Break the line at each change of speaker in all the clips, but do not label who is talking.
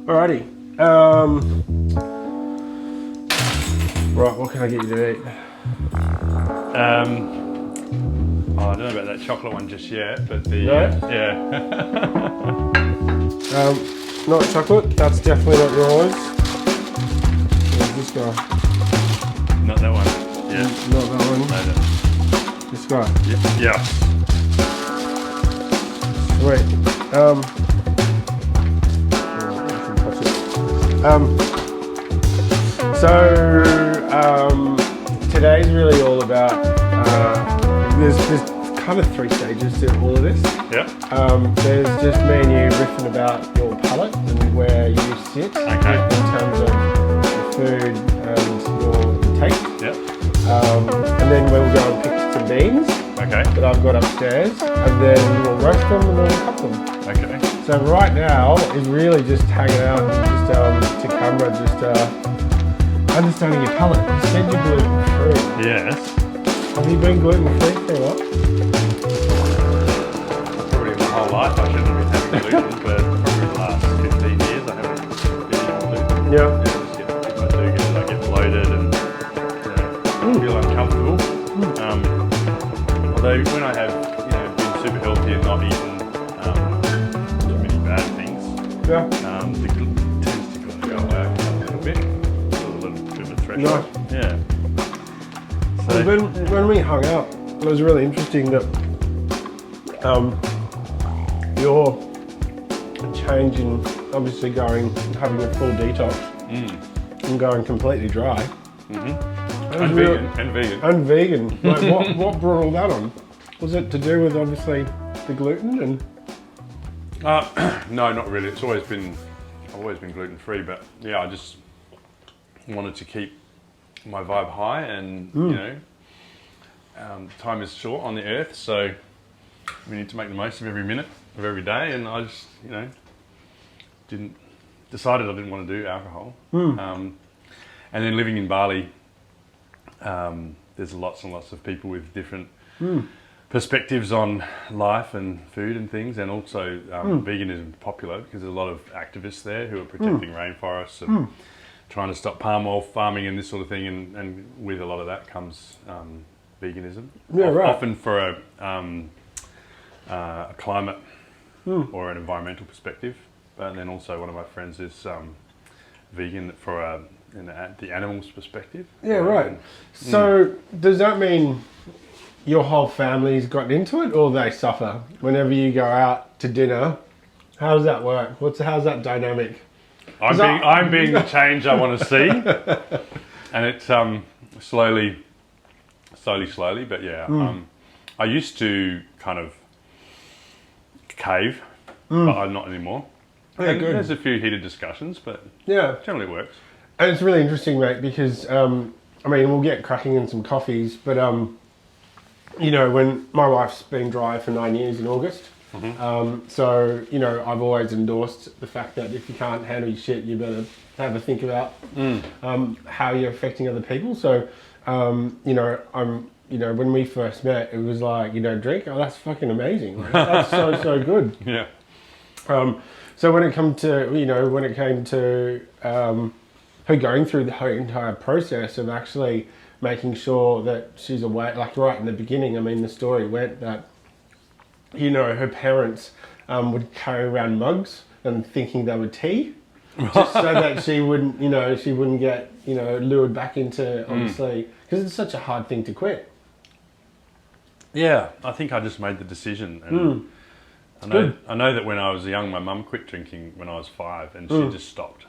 Alrighty. Right, what can I get you to eat?
I don't know about that chocolate one just yet, but the yeah.
Not chocolate. That's definitely not yours. This guy.
Not that one. Yeah.
Not that one.
No, no.
This guy.
Yeah.
Sweet. Today's really all about, there's kind of 3 stages to all of this.
Yeah.
There's just me and you riffing about your palate and where you sit in terms of your food and your taste.
Yeah.
And then we'll go and pick some beans that I've got upstairs, and then we'll roast them and then we'll cut them.
Okay.
So right now is really just hanging out and just to camera, just understanding your palate. You said you're gluten-free.
Yes.
Have you been gluten-free for what?
Probably my whole life I shouldn't have been having gluten, but probably the last 15 years I haven't been eating gluten.
Yeah.
If I do get it, I get bloated and feel uncomfortable. Although when I have, been super healthy and not eaten too many bad things, the gluten tends to kind of go away a little bit. A little bit of a threshold.
No.
Yeah. So,
When we hung out, it was really interesting that your change in obviously having a full detox and going completely dry.
And
vegan. Like, what brought all that on? Was it to do with obviously the gluten and?
No, not really. I've always been gluten free, but yeah, I just wanted to keep my vibe high, and time is short on the earth, so we need to make the most of every minute of every day. And I just, decided I didn't want to do alcohol. And then living in Bali, there's lots and lots of people with different perspectives on life and food and things, and also veganism is popular because there's a lot of activists there who are protecting rainforests and trying to stop palm oil farming and this sort of thing, and with a lot of that comes veganism.
Yeah, right.
Often for a climate or an environmental perspective, but then also one of my friends is vegan for the animals' perspective.
Yeah, right. So does that mean your whole family's gotten into it, or they suffer whenever you go out to dinner? How does that work? How's that dynamic?
I'm being the change I want to see, and it's slowly, but yeah. I used to kind of cave, but I'm not anymore.
Yeah,
and
good.
There's a few heated discussions, but
yeah,
generally it works.
And it's really interesting, mate, because we'll get cracking in some coffees, but when my wife's been dry for 9 years in August. So, I've always endorsed the fact that if you can't handle your shit, you better have a think about how you're affecting other people. So, when we first met, it was like, drink, oh, that's fucking amazing. Like, that's so good.
Yeah.
So when it came to her going through the whole entire process of actually making sure that she's aware, like right in the beginning, the story went that, her parents would carry around mugs and thinking they were tea, just so that she wouldn't get, lured back into, obviously, because it's such a hard thing to quit.
Yeah, I think I just made the decision. And I know that when I was young, my mum quit drinking when I was 5, and she just stopped.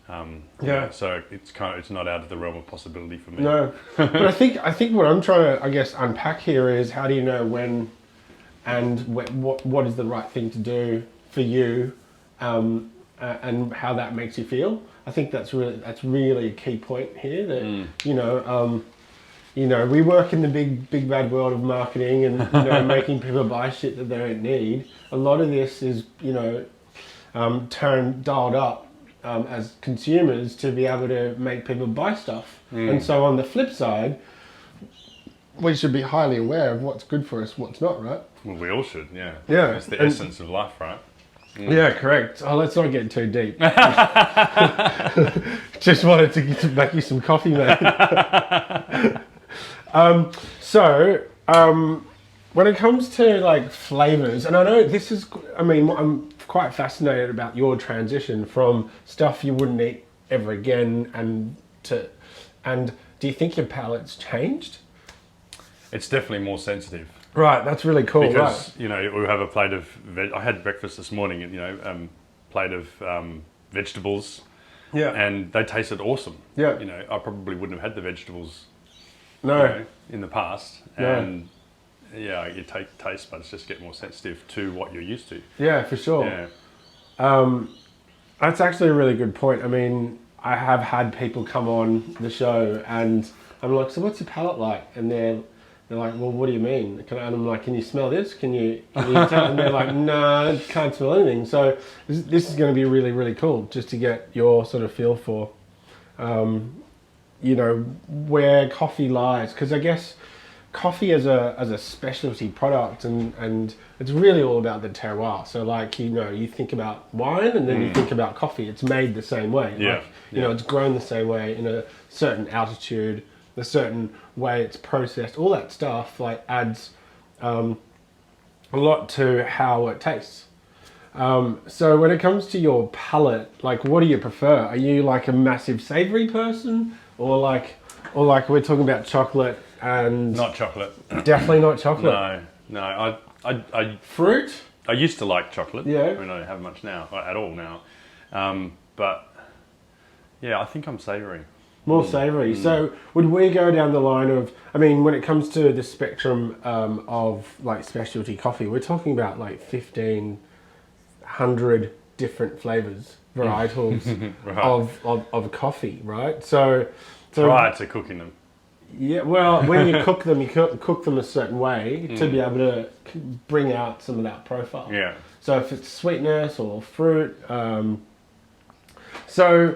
So it's not out of the realm of possibility for me.
No, but I think what I'm trying to, I guess, unpack here is how do you know when and what is the right thing to do for you, and how that makes you feel. I think that's really a key point here. That we work in the big bad world of marketing and making people buy shit that they don't need. A lot of this is dialed up. As consumers to be able to make people buy stuff. And so on the flip side, we should be highly aware of what's good for us, what's not, right?
Well, we all should, yeah.
Yeah.
It's the essence of life, right?
Yeah, correct. Oh, let's not get too deep. Just wanted to make you some coffee, mate. When it comes to like flavors, and I know this is, I mean, I'm quite fascinated about your transition from stuff you wouldn't eat ever again and do you think your palate's changed?
It's definitely more sensitive.
Right, that's really cool.
Because,
right.
you know, we have a plate of, I had breakfast this morning, and, you know, plate of vegetables.
Yeah.
And they tasted awesome.
Yeah.
You know, I probably wouldn't have had the vegetables
No.
you know, in the past.
No.
And yeah, your taste buds just get more sensitive to what you're used to.
Yeah, for sure.
Yeah.
That's actually a really good point. I mean, I have had people come on the show and I'm like, so what's your palate like? And they're like, well, what do you mean? And I'm like, can you smell this? Can you tell? And they're like, no, can't smell anything. So this is going to be really, really cool just to get your sort of feel for, you know, where coffee lies. Because I guess coffee as a specialty product and it's really all about the terroir. So like, you know, you think about wine and then you think about coffee. It's made the same way.
Yeah.
Like, you know, it's grown the same way in a certain altitude, a certain way it's processed, all that stuff like adds a lot to how it tastes. So when it comes to your palate, like what do you prefer? Are you like a massive savory person or like we're talking about chocolate and...
Not chocolate.
Definitely not chocolate.
No. I
Fruit?
I used to like chocolate.
Yeah.
I mean, I don't have much now, at all now. But yeah, I think I'm savoury.
More savoury. So would we go down the line of, I mean, when it comes to the spectrum of like specialty coffee, we're talking about like 1,500 different flavours, varietals
Right.
of coffee, right? So
Prior to cooking them.
yeah, well, when you cook them, you cook them a certain way to be able to bring out some of that profile.
Yeah.
So if it's sweetness or fruit, so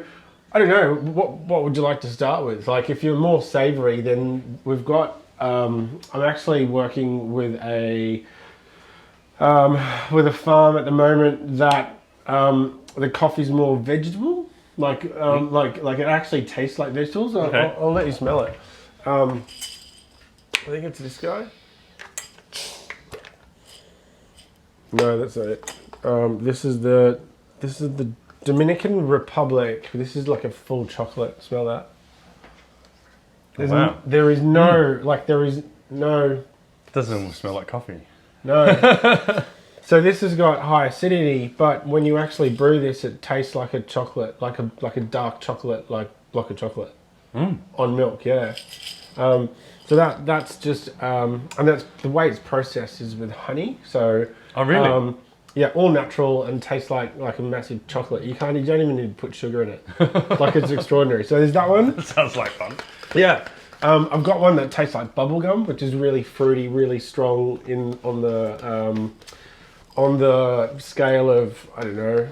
I don't know, what would you like to start with? Like if you're more savoury, then we've got, I'm actually working with a farm at the moment that the coffee's more vegetable, like it actually tastes like vegetables.
Okay.
I'll let you smell it. I think it's this guy. No, that's not it. This is the Dominican Republic. This is like a full chocolate. Smell that.
Wow.
There is no
It doesn't almost smell like coffee.
no. So this has got high acidity, but when you actually brew this, it tastes like a chocolate, like a dark chocolate, like block of chocolate on milk. Yeah. So that's just and that's the way it's processed is with honey. So
Oh, really?
yeah, all natural and tastes like a massive chocolate. You don't even need to put sugar in it. Like it's extraordinary. So there's that one.
Sounds like fun.
Yeah. I've got one that tastes like bubblegum, which is really fruity, really strong on the scale of, I don't know,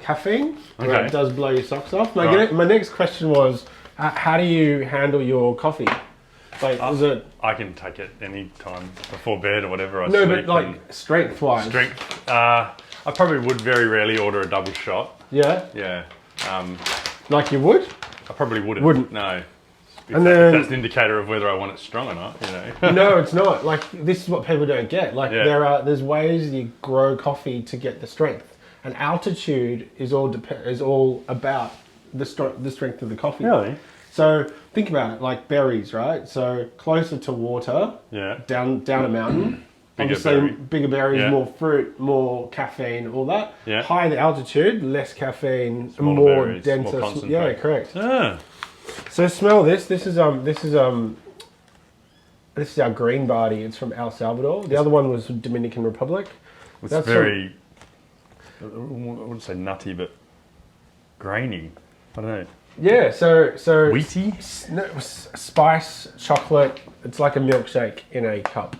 caffeine.
Okay.
It does blow your socks off. My next question was, how do you handle your coffee? Like, is it...
I can take it any time before bed or whatever.
No, but like strength-wise.
Strength. I probably would very rarely order a double shot.
Yeah?
Yeah.
Like you would?
I probably wouldn't.
Wouldn't.
No.
And then-
That's an indicator of whether I want it strong or not, you know.
No, it's not. Like, this is what people don't get. Like,
Yeah.
there's ways you grow coffee to get the strength. And altitude is all about the strength of the coffee.
Really?
So think about it, like berries, right? So closer to water,
Yeah.
down a mountain.
Bigger
Obviously,
berry.
bigger berries,
Yeah.
more fruit, more caffeine, all that.
Yeah.
Higher the altitude, less caffeine,
Smaller
more
berries,
denser.
more concentrate.
Yeah, correct.
Ah.
So smell this. This is our green Barty. It's from El Salvador. The other one was from Dominican Republic.
It's
That's
very, I wouldn't say nutty, but grainy. I don't know.
Yeah. So
Wheaty?
Spice chocolate. It's like a milkshake in a cup.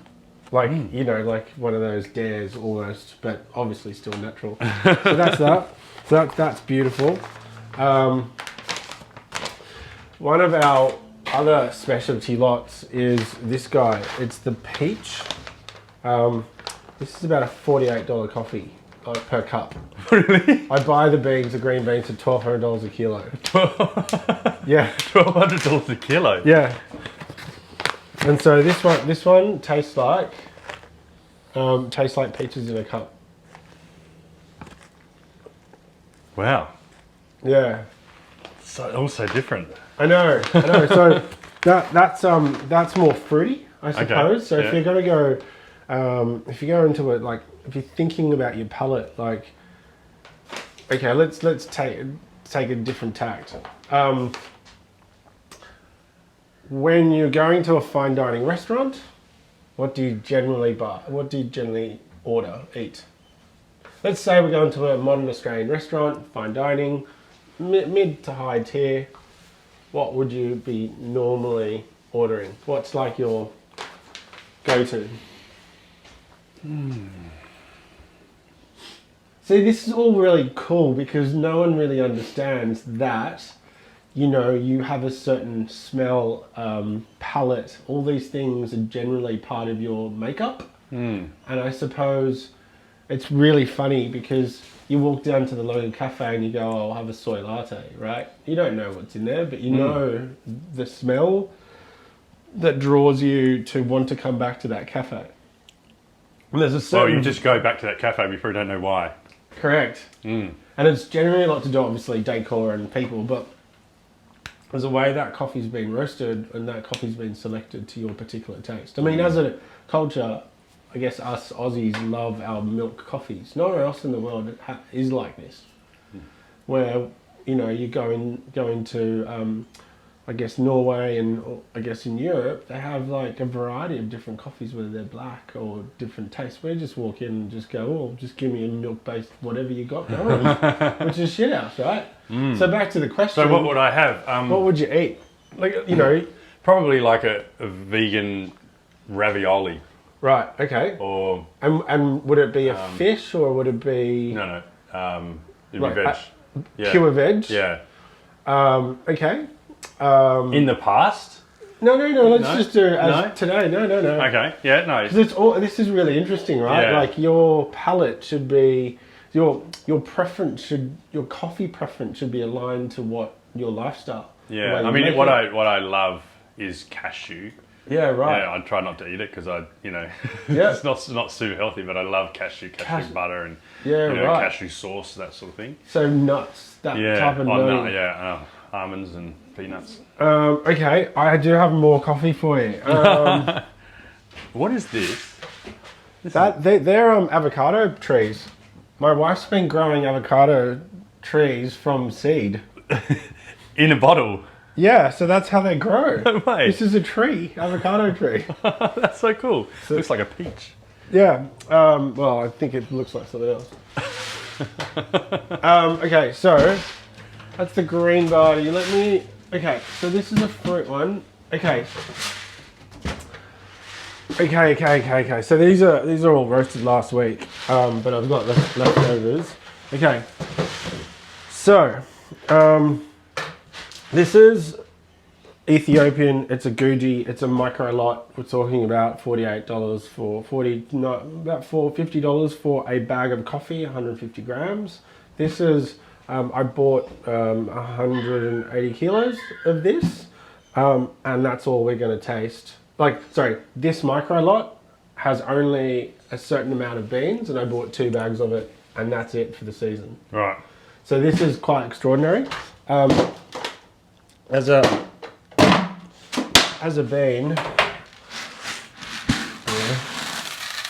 Like, you know, like one of those dares almost, but obviously still natural. So that's that. So that's beautiful. One of our other specialty lots is this guy. It's the peach. This is about a $48 coffee. like, per cup.
Really?
I buy the beans, the green beans, at $1,200 a kilo. Yeah.
$1,200 a kilo.
Yeah. And so this one tastes like peaches in a cup.
Wow.
Yeah.
So also different.
I know. So that's more fruity, I suppose.
Okay.
So if you're going to go, if you go into it, like if you're thinking about your palate, like, okay, let's take a different tact. When you're going to a fine dining restaurant, what do you generally buy? What do you generally eat? Let's say we're going to a modern Australian restaurant, fine dining, mid to high tier. What would you be normally ordering? What's like your go-to? See, this is all really cool because no one really understands that, you know, you have a certain smell, palate. All these things are generally part of your makeup. And I suppose it's really funny because you walk down to the local cafe and you go, oh, I'll have a soy latte, right? You don't know what's in there, but you know the smell that draws you to want to come back to that cafe. And there's a certain...
Well, you just go back to that cafe before you don't know why.
Correct. And it's generally a lot to do, obviously, decor and people, but there's a way that coffee's been roasted and that coffee's been selected to your particular taste. I mean, as a culture, I guess us Aussies love our milk coffees. No one else in the world is like this. Where, you know, you go into, I guess, Norway and I guess in Europe, they have like a variety of different coffees, whether they're black or different tastes. We just walk in and just go, oh, just give me a milk-based whatever you got going, which is shit house, right? So back to the question.
So what would I have?
What would you eat? Like, you know...
Probably like a vegan ravioli.
Right, okay.
Or...
And would it be a fish or would it be...
No. It'd
like,
be veg.
Pure veg?
Yeah.
Okay.
In the past?
No. Let's just do it as today. No.
Okay. Yeah. No.
Because this is really interesting, right?
Yeah.
Like your palate should be your coffee preference should be aligned to what your lifestyle.
Yeah. I mean, what I love is cashew.
Yeah. Right.
Yeah. I try not to eat it because
Yeah.
it's not super healthy, but I love cashew butter and
right.
cashew sauce, that sort of thing.
So nuts, that type of nut.
Almonds and peanuts.
Okay, I do have more coffee for you.
What is this?
They're avocado trees. My wife's been growing avocado trees from seed.
In a bottle?
Yeah, so that's how they grow.
No way.
This is a tree, avocado tree.
That's so cool. Looks like a peach.
Yeah, well, I think it looks like something else. Okay, so that's the green Barty. Okay, so this is a fruit one. Okay. So these are all roasted last week, but I've got leftovers. Okay. So, this is Ethiopian. It's a Guji. It's a micro lot. We're talking about $48 for $50 for a bag of coffee, 150 grams. This is. I bought 180 kilos of this, and that's all we're going to taste. This micro lot has only a certain amount of beans, and I bought 2 bags of it, and that's it for the season.
Right.
So this is quite extraordinary. As a bean,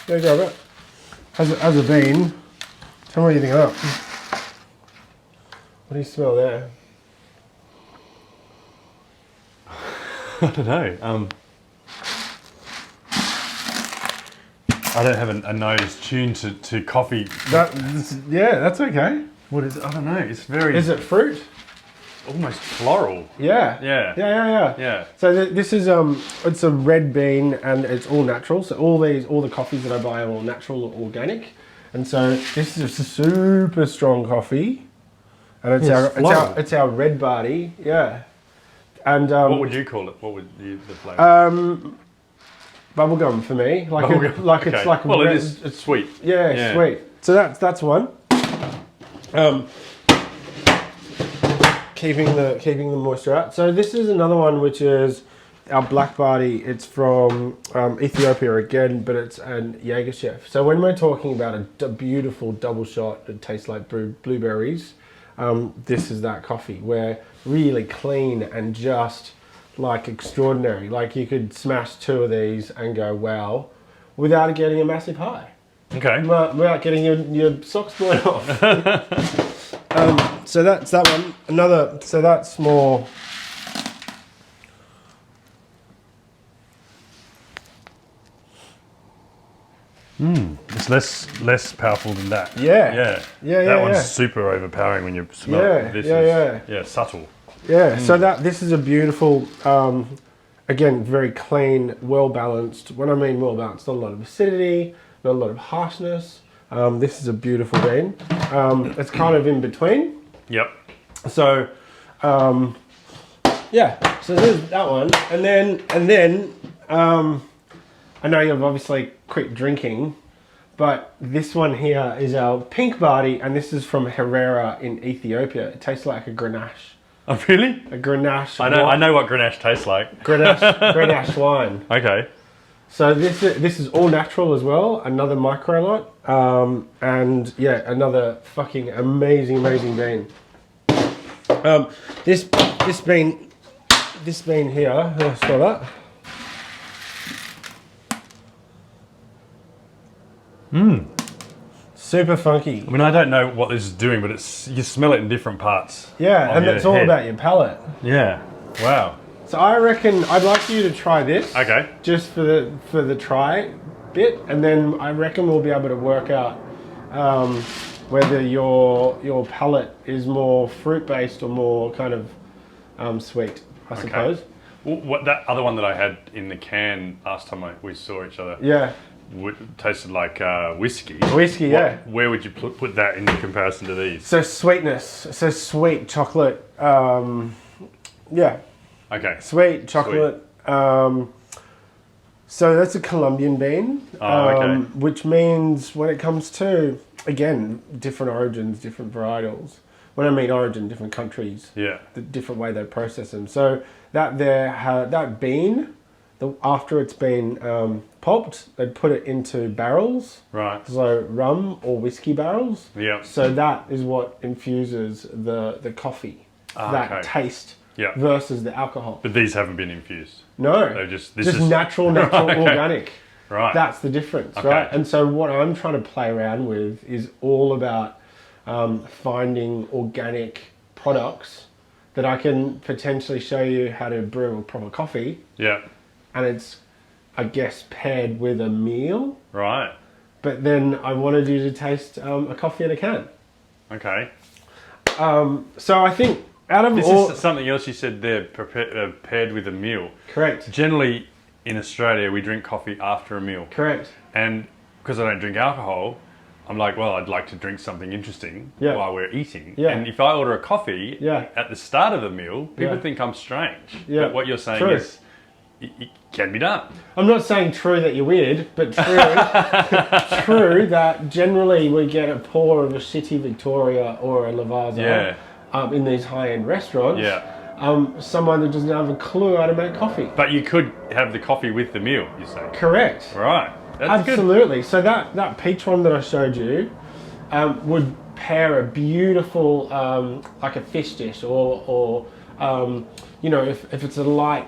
go grab it. As a bean, tell me what you think of that. What do you smell there?
I don't know. I don't have a nose tuned to coffee.
That's okay.
What is it? I don't know. It's very...
Is it fruit?
Almost floral.
Yeah.
Yeah.
So this is it's a red bean and it's all natural. So all the coffees that I buy are all natural or organic, and so this is a super strong coffee. And it's our Red Barty, yeah. And
what would you call it? What would the flavour?
Bubblegum for me. It's like
well, it is. It's sweet.
Yeah, sweet. So that's one. Keeping the moisture out. So this is another one, which is our Black Barty. It's from Ethiopia again, but it's an Jaeger chef. So when we're talking about a beautiful double shot that tastes like blueberries, this is that coffee. Where really clean and just like extraordinary. Like you could smash 2 of these and go wow, without getting a massive high.
Okay.
Without getting your socks blown off. So that's that one. Another. So that's more.
It's less powerful than that.
Yeah.
That one's super overpowering when you smell it. This is subtle.
Yeah. So this is a beautiful. Again, very clean, well balanced. When I mean well balanced, not a lot of acidity, not a lot of harshness. This is a beautiful bean. It's kind of in between.
Yep.
So, yeah. So there's that one, and then I know you've obviously quit drinking, but this one here is our Pink Barty, and this is from Herrera in Ethiopia. It tastes like a Grenache.
Oh, really?
A Grenache.
I know what Grenache tastes like.
Grenache wine.
Okay.
So this is all natural as well. Another micro lot, and yeah, another fucking amazing bean. This bean here. Let's smell that. Super funky.
I mean, I don't know what this is doing, but you smell it in different parts.
Yeah, and it's all about your palate.
Yeah. Wow.
So I reckon I'd like you to try this.
Okay.
Just for the try bit, and then I reckon we'll be able to work out whether your palate is more fruit based or more kind of sweet, I suppose.
Well, what that other one that I had in the can last time we saw each other.
Yeah.
Tasted like whiskey.
Whiskey, yeah.
Where would you put that in comparison to these?
So sweetness, so sweet chocolate. Yeah.
Okay.
Sweet chocolate. Sweet. So that's a Colombian bean,
okay.
Which means when it comes to, again, different origins, different varietals. When I mean origin, different countries.
Yeah.
The different way they process them. So that bean, after it's been pulped, they'd put it into barrels.
Right.
So rum or whiskey barrels.
Yeah.
So that is what infuses the coffee. That taste.
Yeah.
Versus the alcohol.
But these haven't been infused.
No.
They're just
natural,
okay.
organic.
Right.
That's the difference,
okay.
right? And so what I'm trying to play around with is all about finding organic products that I can potentially show you how to brew a proper coffee.
Yeah. And
it's, I guess, paired with a meal.
Right.
But then I wanted you to taste a coffee in a can.
Okay.
So I think out of
this
all...
is something else you said there, paired with a meal.
Correct.
Generally, in Australia, we drink coffee after a meal.
Correct.
And because I don't drink alcohol, I'm like, well, I'd like to drink something interesting while we're eating.
Yeah.
And if I order a coffee at the start of a meal, people think I'm strange.
Yeah.
But what you're saying is, it can be done.
I'm not saying true that you're weird, but true, true that generally we get a pour of a City Victoria or a Lavazza in these high-end restaurants.
Yeah.
Someone that doesn't have a clue how to make coffee.
But you could have the coffee with the meal, you say?
Correct.
Right. That's
absolutely.
Good.
So that peach one that I showed you would pair a beautiful, like a fish dish or you know, if it's a light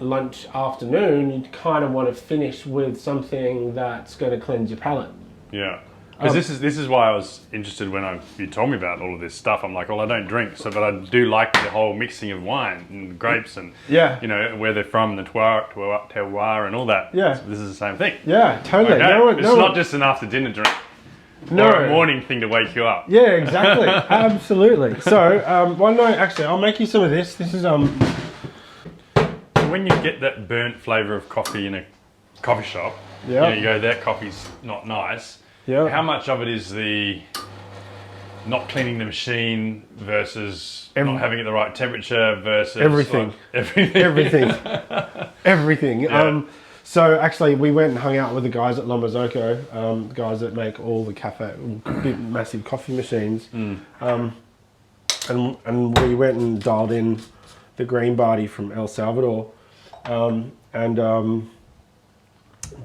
lunch afternoon, you'd kind of want to finish with something that's going to cleanse your palate.
Yeah. Because this is why I was interested when you told me about all of this stuff. I'm like, well, I don't drink, but I do like the whole mixing of wine and grapes and you know where they're from, the terroir and all that.
Yeah.
So this is the same thing.
Yeah, totally.
Okay. It's not just an after dinner drink.
No.
Or a morning thing to wake you up.
Yeah, exactly. Absolutely. So one night, actually, I'll make you some of this. This is
When you get that burnt flavour of coffee in a coffee shop, you go, that coffee's not nice.
Yeah.
How much of it is the not cleaning the machine versus not having it the right temperature versus
everything,
everything.
everything.
Yeah.
So actually, we went and hung out with the guys at Lombozoko, the guys that make all the big, massive coffee machines. And we went and dialed in the Green Barty from El Salvador.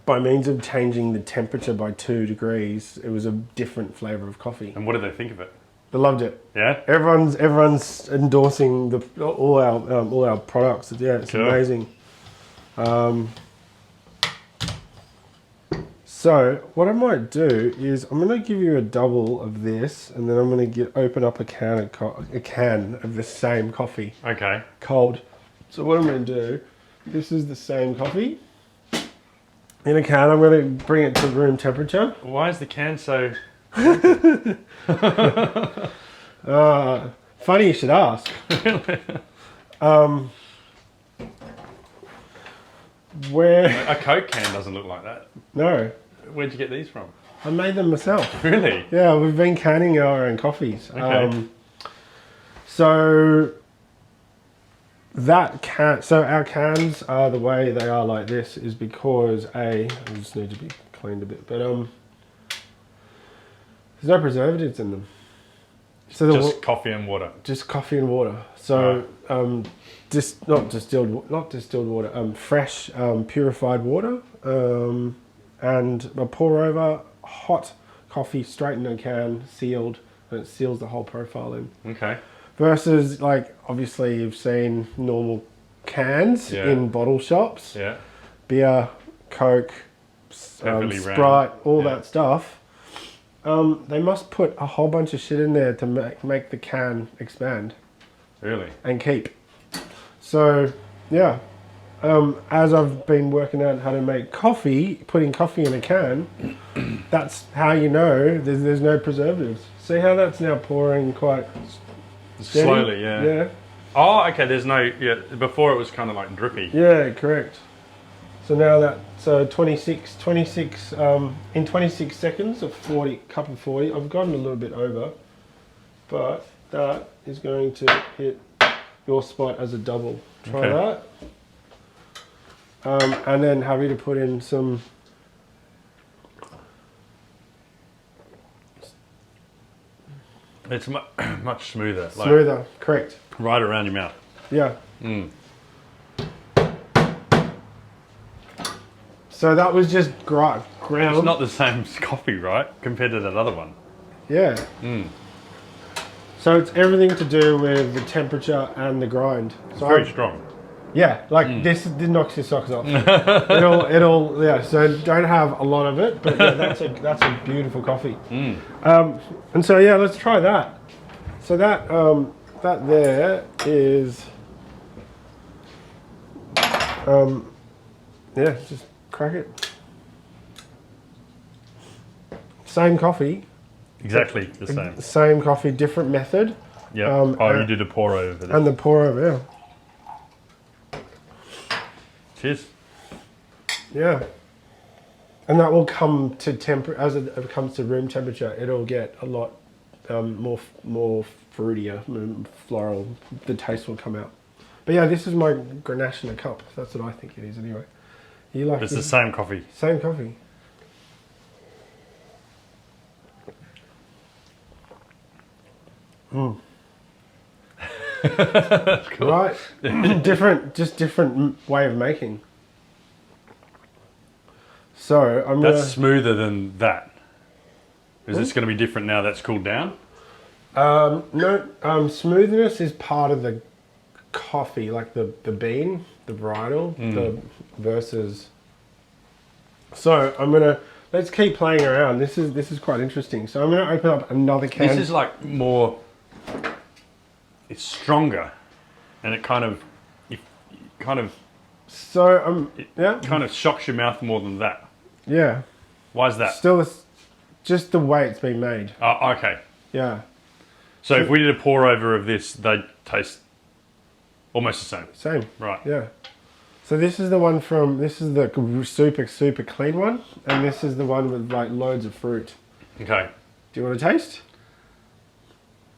By means of changing the temperature by 2 degrees, it was a different flavour of coffee.
And what did they think of it?
They loved it.
Yeah?
Everyone's endorsing all our products. Yeah, it's
cool.
amazing. So what I might do is I'm going to give you a double of this, and then I'm going to open up a can of the same coffee.
Okay.
Cold. So what I'm going to do, this is the same coffee in a can. I'm going to bring it to room temperature.
Why is the can so...
Funny you should ask. Where
A Coke can doesn't look like that.
No,
Where'd you get these from?
I made them myself.
Really?
Yeah, we've been canning our own coffees.
Okay.
So our cans are the way they are like this is because they just need to be cleaned a bit, but there's no preservatives in them. So
Just coffee and water.
Just coffee and water. So just not distilled water. Fresh purified water. And a pour over hot coffee straight in a can, sealed, and it seals the whole profile in. Okay. Versus, like, obviously you've seen normal cans in bottle shops. Yeah. Beer, Coke, Sprite, all that stuff. They must put a whole bunch of shit in there to make the can expand. Really? And keep. So, yeah. As I've been working out how to make coffee, putting coffee in a can, that's how you know there's no preservatives. See how that's now pouring quite steady? Slowly, yeah. Yeah.
Oh, okay, there's no, before it was kind of like drippy.
Yeah, correct. So now so 26, in 26 seconds of cup of 40, I've gotten a little bit over, but that is going to hit your spot as a double. Try that. And then happy to put in some
It's much smoother.
Smoother, correct.
Right around your mouth.
Yeah. So that was just ground.
It's not the same coffee, right? Compared to that other one.
Yeah. So it's everything to do with the temperature and the grind.
It's very strong.
Yeah, like this knocks your socks off. it'll so don't have a lot of it, but yeah, that's a beautiful coffee. And so yeah, let's try that. So that there is just crack it. Same coffee.
Exactly the same.
Same coffee, different method.
Yeah. You did a pour over.
And the pour over, yeah.
Cheers.
Yeah. And that will come to as it comes to room temperature, it'll get a lot more fruitier, floral. The taste will come out. But yeah, this is my Grenache in a cup. That's what I think it is anyway. You like
it's the same coffee.
Same coffee. Cool. Right, different way of making. So
that's smoother than that. Is this going to be different now that's cooled down?
No, smoothness is part of the coffee, like the bean, the varietal, the versus. So let's keep playing around. This is quite interesting. So I'm gonna open up another can.
This is like more. It's stronger, and it kind of shocks your mouth more than that.
Yeah.
Why is that?
Still, just the way it's been made.
Oh, okay.
Yeah.
So if we did a pour over of this, they'd taste almost the same.
Same.
Right.
Yeah. So this is the super clean one, and this is the one with like loads of fruit.
Okay.
Do you want to taste?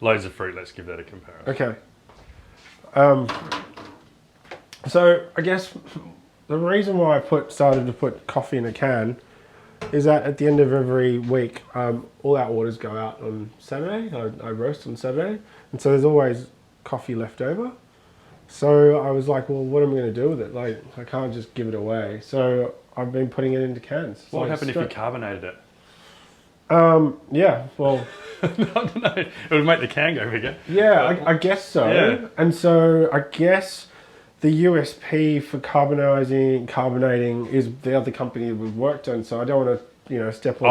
Loads of fruit. Let's give that a comparison.
Okay. So I guess the reason why I started to put coffee in a can is that at the end of every week, all our orders go out on Saturday. I roast on Saturday, and so there's always coffee left over. So I was like, well, what am I going to do with it? Like, I can't just give it away. So I've been putting it into cans.
What would happen if you carbonated it?
Yeah, well...
I don't know. It would make the can go bigger.
Yeah, I guess so.
Yeah.
And so I guess the USP for carbonating is the other company we've worked on. So I don't want to, step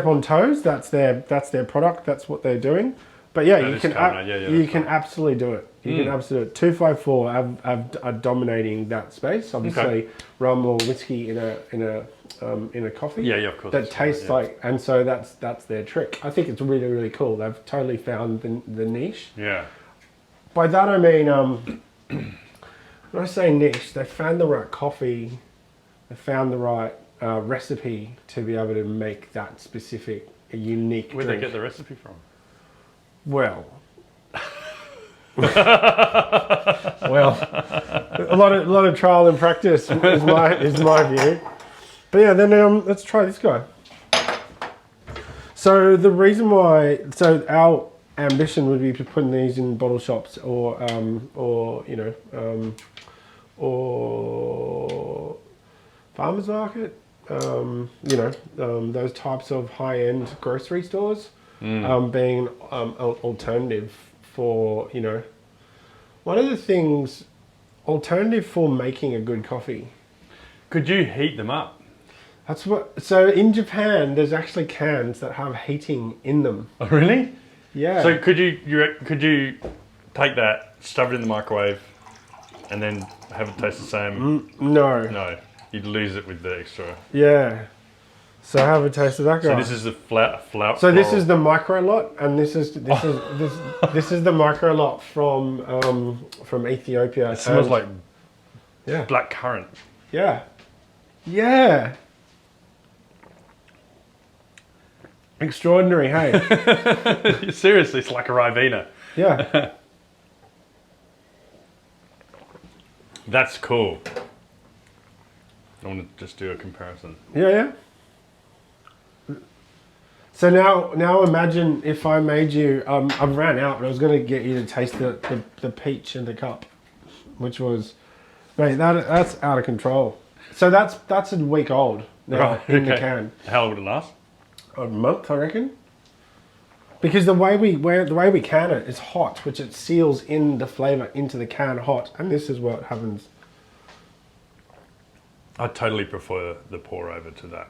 on toes. That's their product. That's what they're doing. But yeah, you can absolutely do it. You can absolutely do it. 254 are dominating that space. Obviously, rum or whiskey in a coffee.
Yeah, of course.
That tastes like, and so that's their trick. I think it's really, really cool. They've totally found the niche.
Yeah.
By that I mean, when I say niche, they found the right coffee, they found the right recipe to be able to make that specific, a unique
Where'd
drink.
they get the recipe from?
Well, a lot of trial and practice is my view. But yeah, then let's try this guy. So the reason why, our ambition would be to put these in bottle shops or farmers market, those types of high-end grocery stores, being an alternative for, one of the things, alternative for making a good coffee.
Could you heat them up?
So in Japan, there's actually cans that have heating in them.
Oh, really?
Yeah.
So could you take that, stuff it in the microwave, and then have it taste the same?
No.
No, you'd lose it with the extra.
Yeah. So have a taste of that guy.
So this is the flour.
So this is the micro lot, and this is the micro lot from Ethiopia.
It smells like black currant.
Yeah. Yeah. Extraordinary, hey?
Seriously, it's like a Ribena.
Yeah.
That's cool. I want to just do a comparison.
Yeah. So now imagine if I made you, I've ran out, but I was going to get you to taste the peach in the cup, which was, mate, that's out of control. So that's a week old now in the can.
How long would it last?
A month, I reckon. Because the way we can it is hot, which it seals in the flavour into the can hot, and this is what happens.
I totally prefer the pour over to that.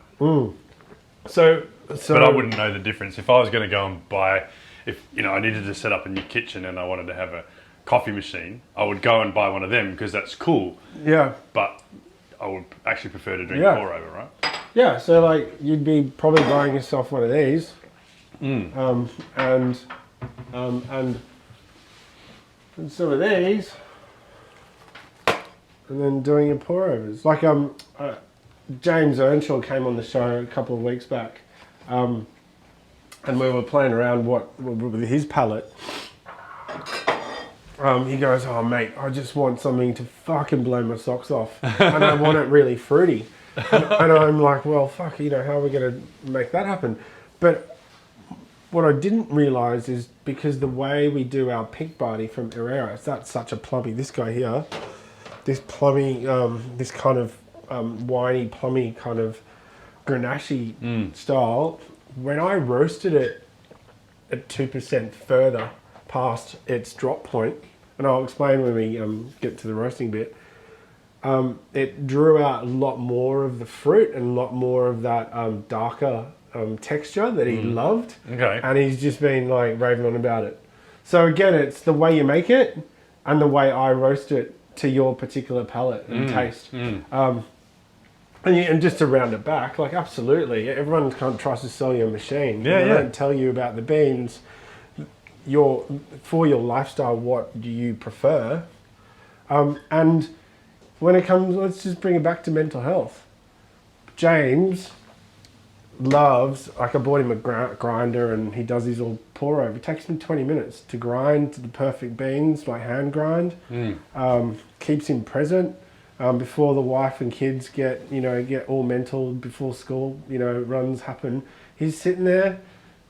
So
but I wouldn't know the difference if I was going to go and buy. If I needed to set up a new kitchen and I wanted to have a coffee machine, I would go and buy one of them because that's cool.
Yeah.
But I would actually prefer to drink pour over, right?
Yeah, so like you'd be probably buying yourself one of these, and some of these, and then doing your pour overs. Like James Earnshaw came on the show a couple of weeks back, and we were playing around with his palate. He goes, "Oh mate, I just want something to fucking blow my socks off, and I want it really fruity." And I'm like, well, fuck, how are we going to make that happen? But what I didn't realise is because the way we do our pink Barty from Herrera, that's such a plummy. This guy here, this plummy, this kind of winey, plummy kind of Grenache style. When I roasted it at 2% further past its drop point, and I'll explain when we get to the roasting bit, it drew out a lot more of the fruit and a lot more of that darker texture that he loved.
Okay.
And he's just been like raving on about it. So again, it's the way you make it and the way I roast it to your particular palate and taste. And just to round it back, like absolutely, everyone kind of tries to sell you a machine. They don't tell you about the beans. For your lifestyle, what do you prefer? And when it comes, let's just bring it back to mental health. James loves, like I bought him a grinder and he does his little pour over. It takes him 20 minutes to grind the perfect beans, like hand grind. Keeps him present. before the wife and kids get all mental before school, runs happen. He's sitting there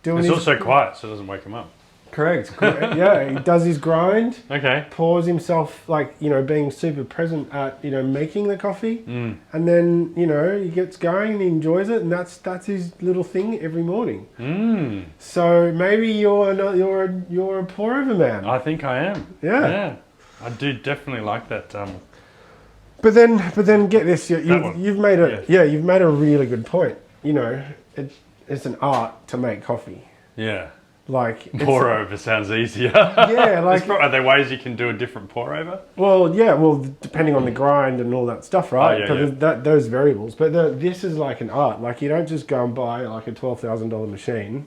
doing
It's also quiet, so it doesn't wake him up.
Correct. Yeah, he does his grind.
Okay.
Pours himself, being super present at, making the coffee. And then, he gets going and he enjoys it, and that's his little thing every morning. So maybe you're a pour-over man.
I think I am.
Yeah.
I do definitely like that.
But then get this, you've made a really good point. It's an art to make coffee.
Yeah.
Pour
over sounds easier.
Yeah,
are there ways you can do a different pour over?
Well, yeah, depending on the grind and all that stuff, right? Those variables. But this is like an art. You don't just go and buy a $12,000 machine,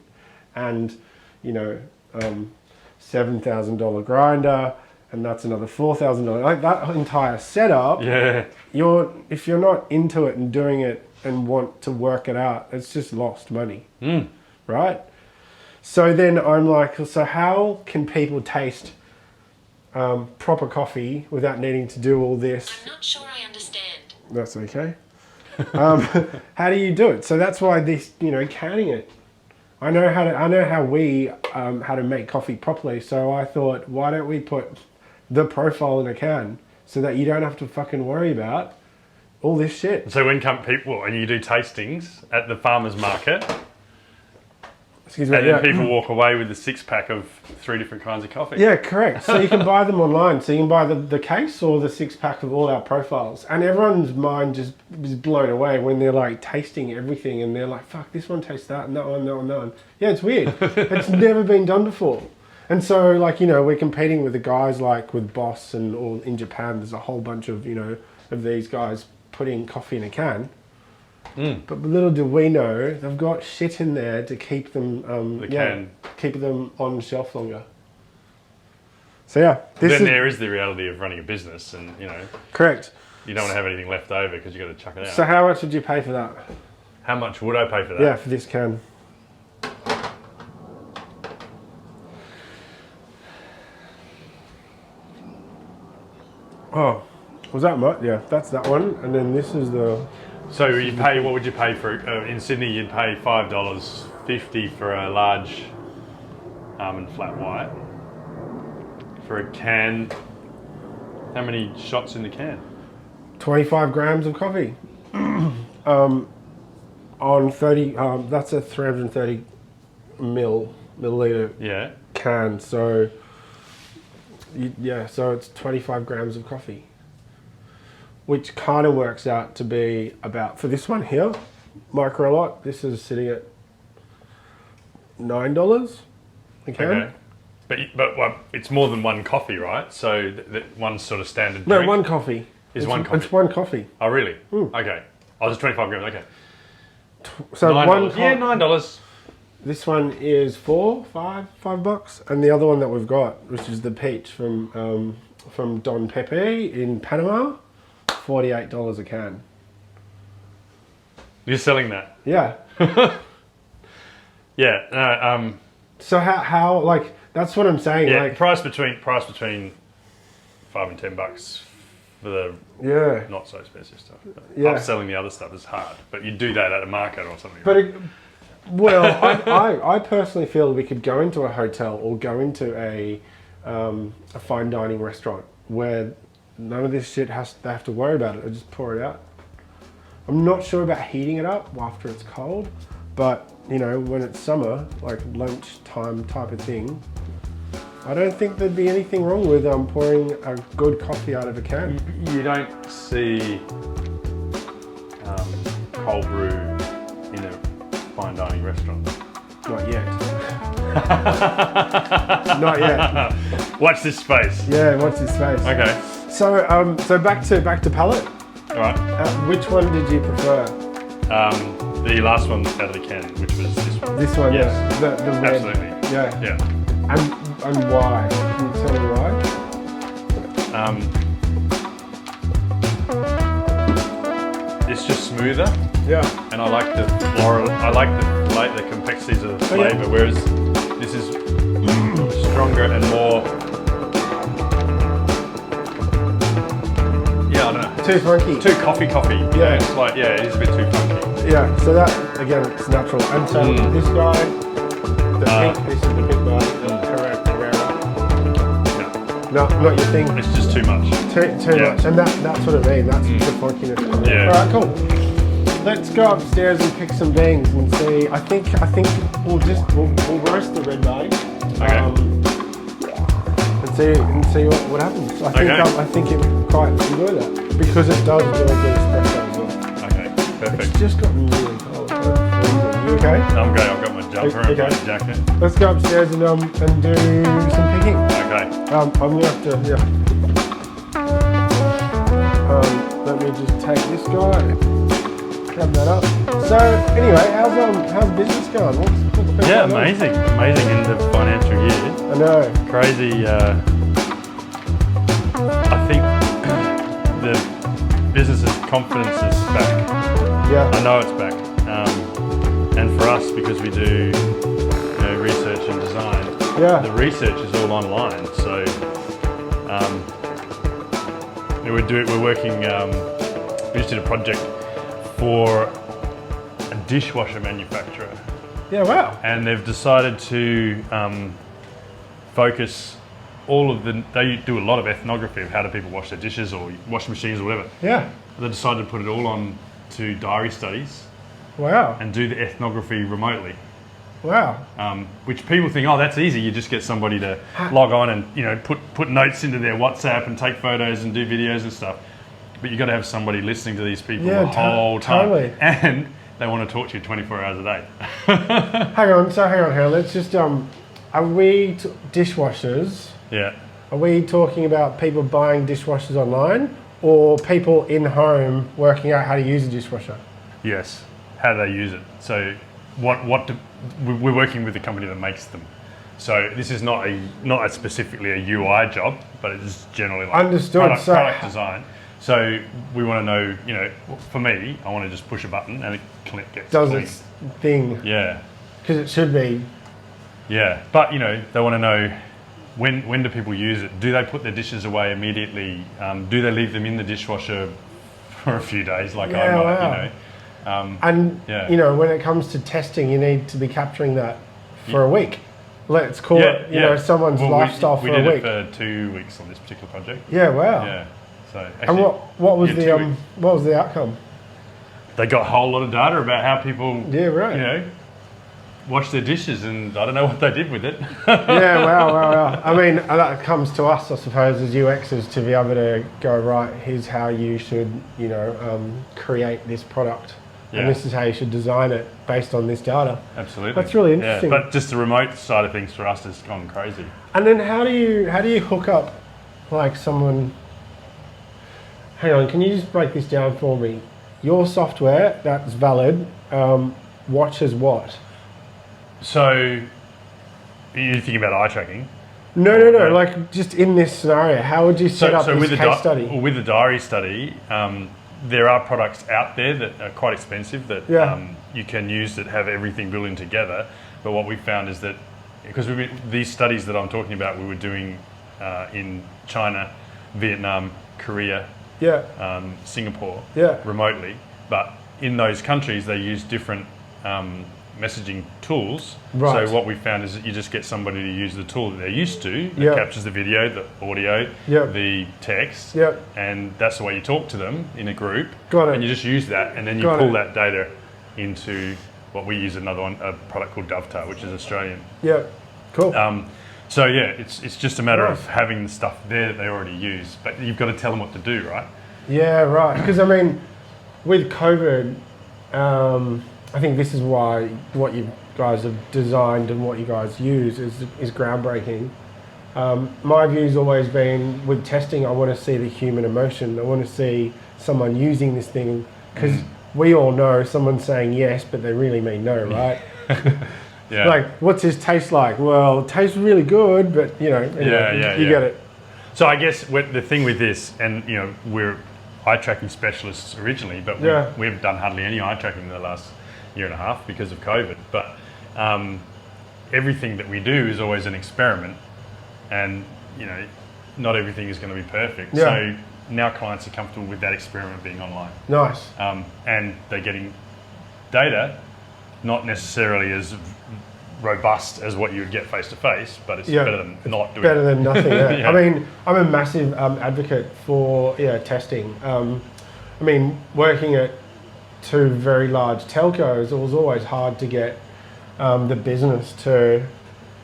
and $7,000 grinder, and that's another $4,000. That entire setup.
Yeah.
If you're not into it and doing it and want to work it out, it's just lost money, right? So then I'm like, so how can people taste proper coffee without needing to do all this?
I'm not sure I understand.
That's okay. How do you do it? So that's why this, canning it. I know how to make coffee properly. So I thought, why don't we put the profile in a can so that you don't have to fucking worry about all this shit.
So when come people and you do tastings at the farmer's market.
Excuse me.
And then people walk away with a 6-pack of 3 different kinds of coffee.
Yeah, correct. So you can buy them online. So you can buy the case or the 6-pack of all our profiles. And everyone's mind just is blown away when they're tasting everything and they're like, fuck, this one tastes that and that one, that one, that one. Yeah, it's weird. It's never been done before. And so we're competing with the guys with Boss and all in Japan. There's a whole bunch of, of these guys putting coffee in a can. But little do we know, they've got shit in there to keep them keep them on the shelf longer. So yeah,
there is the reality of running a business, and
correct.
You don't want to have anything left over because you got to chuck it out.
So how much did you pay for that?
How much would I pay for that?
Yeah, for this can. Oh, was that much? Yeah, that's that one, and then this is the.
So you pay, what would you pay for, in Sydney you'd pay $5.50 for a large almond flat white. For a can, how many shots in the can?
25 grams of coffee. On 30, that's a 330 milliliter can, so so it's 25 grams of coffee. Which kind of works out to be about, for this one here, micro lot, this is sitting at $9 a can.
Okay. But it's more than one coffee, right? So that one sort of standard
No,
drink
one coffee.
Is one coffee?
It's one coffee.
Oh, really? Okay. Oh, it's 25 grams, okay.
So
$9. Yeah, $9.
This one is $5, and the other one that we've got, which is the peach from Don Pepe in Panama, $48 a can.
You're selling that?
Yeah.
Yeah.
So how that's what I'm saying.
Yeah. Price between $5 and $10 for the not so expensive stuff. Upselling the other stuff is hard, but you do that at a market or something.
But I personally feel we could go into a hotel or go into a fine dining restaurant where none of this shit they have to worry about it. I just pour it out. I'm not sure about heating it up after it's cold, but when it's summer, lunchtime type of thing, I don't think there'd be anything wrong with pouring a good coffee out of a can.
You don't see cold brew in a fine dining restaurant.
Not yet. Not yet.
Watch this space.
Yeah, watch this space.
Okay.
So back to palate.
All right.
Which one did you prefer?
The last one out of the can, which was this one.
This one,
yes.
The red.
Absolutely.
Yeah.
Yeah.
And why? Can you tell me why?
It's just smoother.
Yeah.
And I like the floral. I like the complexities of the flavour, whereas this is stronger and more. Yeah, I don't know.
too funky.
Too coffee.
Yeah.
It's like, yeah, it is a bit too funky.
Yeah, so that, again, it's natural. And so this guy, the pink, this is the pink Barty, no, not your thing.
It's just too much.
Too much, and that's what I mean. That's the funkiness.
Yeah.
All right, cool. Let's go upstairs and pick some beans and see. I think we'll roast the Red Barty.
Okay.
And see what happens. I think it would quite enjoy that because it does do a good espresso as well.
Okay, perfect.
It's just gotten really cold. You okay?
I'm good. I've got my jumper and my jacket.
Let's go upstairs and do some picking.
Okay.
I'm gonna have to let me just take this guy, grab that up. So anyway, how's business going? What's been going on?
Amazing in the financial year.
I know.
Crazy. I think the business's confidence is back.
Yeah.
I know it's back. And for us, because we do research and design, the research is all online. So we're working. We just did a project for a dishwasher manufacturer.
Yeah, wow.
And they've decided to focus they do a lot of ethnography of how do people wash their dishes or wash machines or whatever.
Yeah.
They decided to put it all on to diary studies.
Wow.
And do the ethnography remotely.
Wow.
Which people think, oh, that's easy. You just get somebody to log on and put notes into their WhatsApp and take photos and do videos and stuff. But you've got to have somebody listening to these people the whole time.
Totally.
And they want to talk to you 24 hours a day.
Hang on. Let's just, are we dishwashers?
Yeah.
Are we talking about people buying dishwashers online or people in home working out how to use a dishwasher?
Yes. How do they use it? So we're working with the company that makes them. So this is not specifically a UI job, but it's generally like product design. So we want to know, for me, I want to just push a button and it gets
does
clean.
its thing.
Yeah.
Because it should be.
Yeah, but they want to know when do people use it? Do they put their dishes away immediately? Do they leave them in the dishwasher for a few days, like I might,
when it comes to testing, you need to be capturing that for a week. Let's call it, someone's lifestyle for a week.
We did it for 2 weeks on this particular project.
Yeah, wow.
Yeah. So actually,
and what was the outcome?
They got a whole lot of data about how people, wash their dishes, and I don't know what they did with it.
Yeah, wow. I mean, that comes to us, I suppose, as UXers to be able to go, right, here's how you should, create this product. Yeah. And this is how you should design it based on this data.
Absolutely.
That's really interesting.
Yeah, but just the remote side of things for us has gone crazy.
And then how do you hook up like someone? Hang on, can you just break this down for me? Your software that's valid watches what?
So you're thinking about eye tracking?
No. Like just in this scenario, how would you set up this case study?
With the diary study, there are products out there that are quite expensive that you can use that have everything built in together. But what we found is that because these studies that I'm talking about, we were doing in China, Vietnam, Korea, Singapore, remotely. But in those countries, they use different messaging tools. Right. So what we found is that you just get somebody to use the tool that they're used to that captures the video, the audio, the text, and that's the way you talk to them in a group. Got it. And you just use that, and then you pull that data into what we use a product called Dovetail, which is Australian. Yeah, cool. So it's just a matter of having the stuff there that they already use, but you've got to tell them what to do, right? Yeah, right. Because I mean, with COVID, I think this is why what you guys have designed and what you guys use is groundbreaking. My view's always been with testing, I want to see the human emotion. I want to see someone using this thing because we all know someone's saying yes, but they really mean no, right? Like, what's this taste like? Well, it tastes really good, but you get it. So I guess the thing with this, and we're eye tracking specialists originally, but we've done hardly any eye tracking in the last year and a half because of COVID. But everything that we do is always an experiment, and not everything is going to be perfect. So now clients are comfortable with that experiment being online.
Nice.
And they're getting data, not necessarily as robust as what you would get face to face, but it's better than not doing
better than nothing. Yeah.
Yeah.
I mean, I'm a massive advocate for testing. I mean, working at 2 very large telcos, it was always hard to get the business to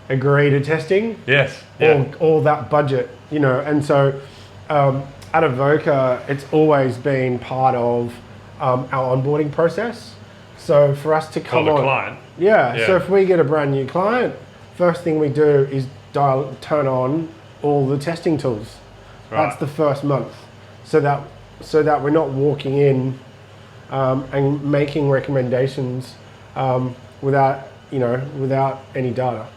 agree to testing.
Yes.
Or that budget, you know. And so at Avoca, it's always been part of our onboarding process. So for us to come on,
client.
Yeah. So if we get a brand new client, first thing we do is turn on all the testing tools. Right. That's the first month, so that we're not walking in and making recommendations without any data.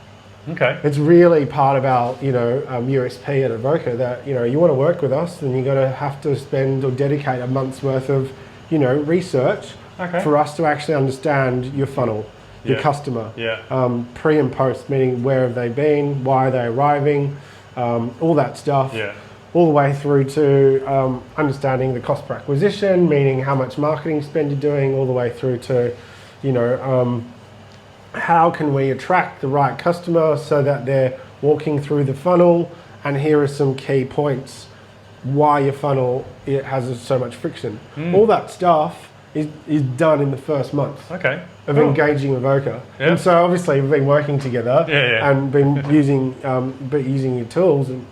Okay.
It's really part of our USP at Avoca that you want to work with us, then you're going to have to spend or dedicate a month's worth of research for us to actually understand your funnel, your customer, pre and post, meaning where have they been, why are they arriving, all that stuff, all the way through to understanding the cost per acquisition, meaning how much marketing spend you're doing, all the way through to, how can we attract the right customer so that they're walking through the funnel, and here are some key points why your funnel it has so much friction. All that stuff is done in the first month of engaging with Avoca. And so obviously we've been working together and been using your tools and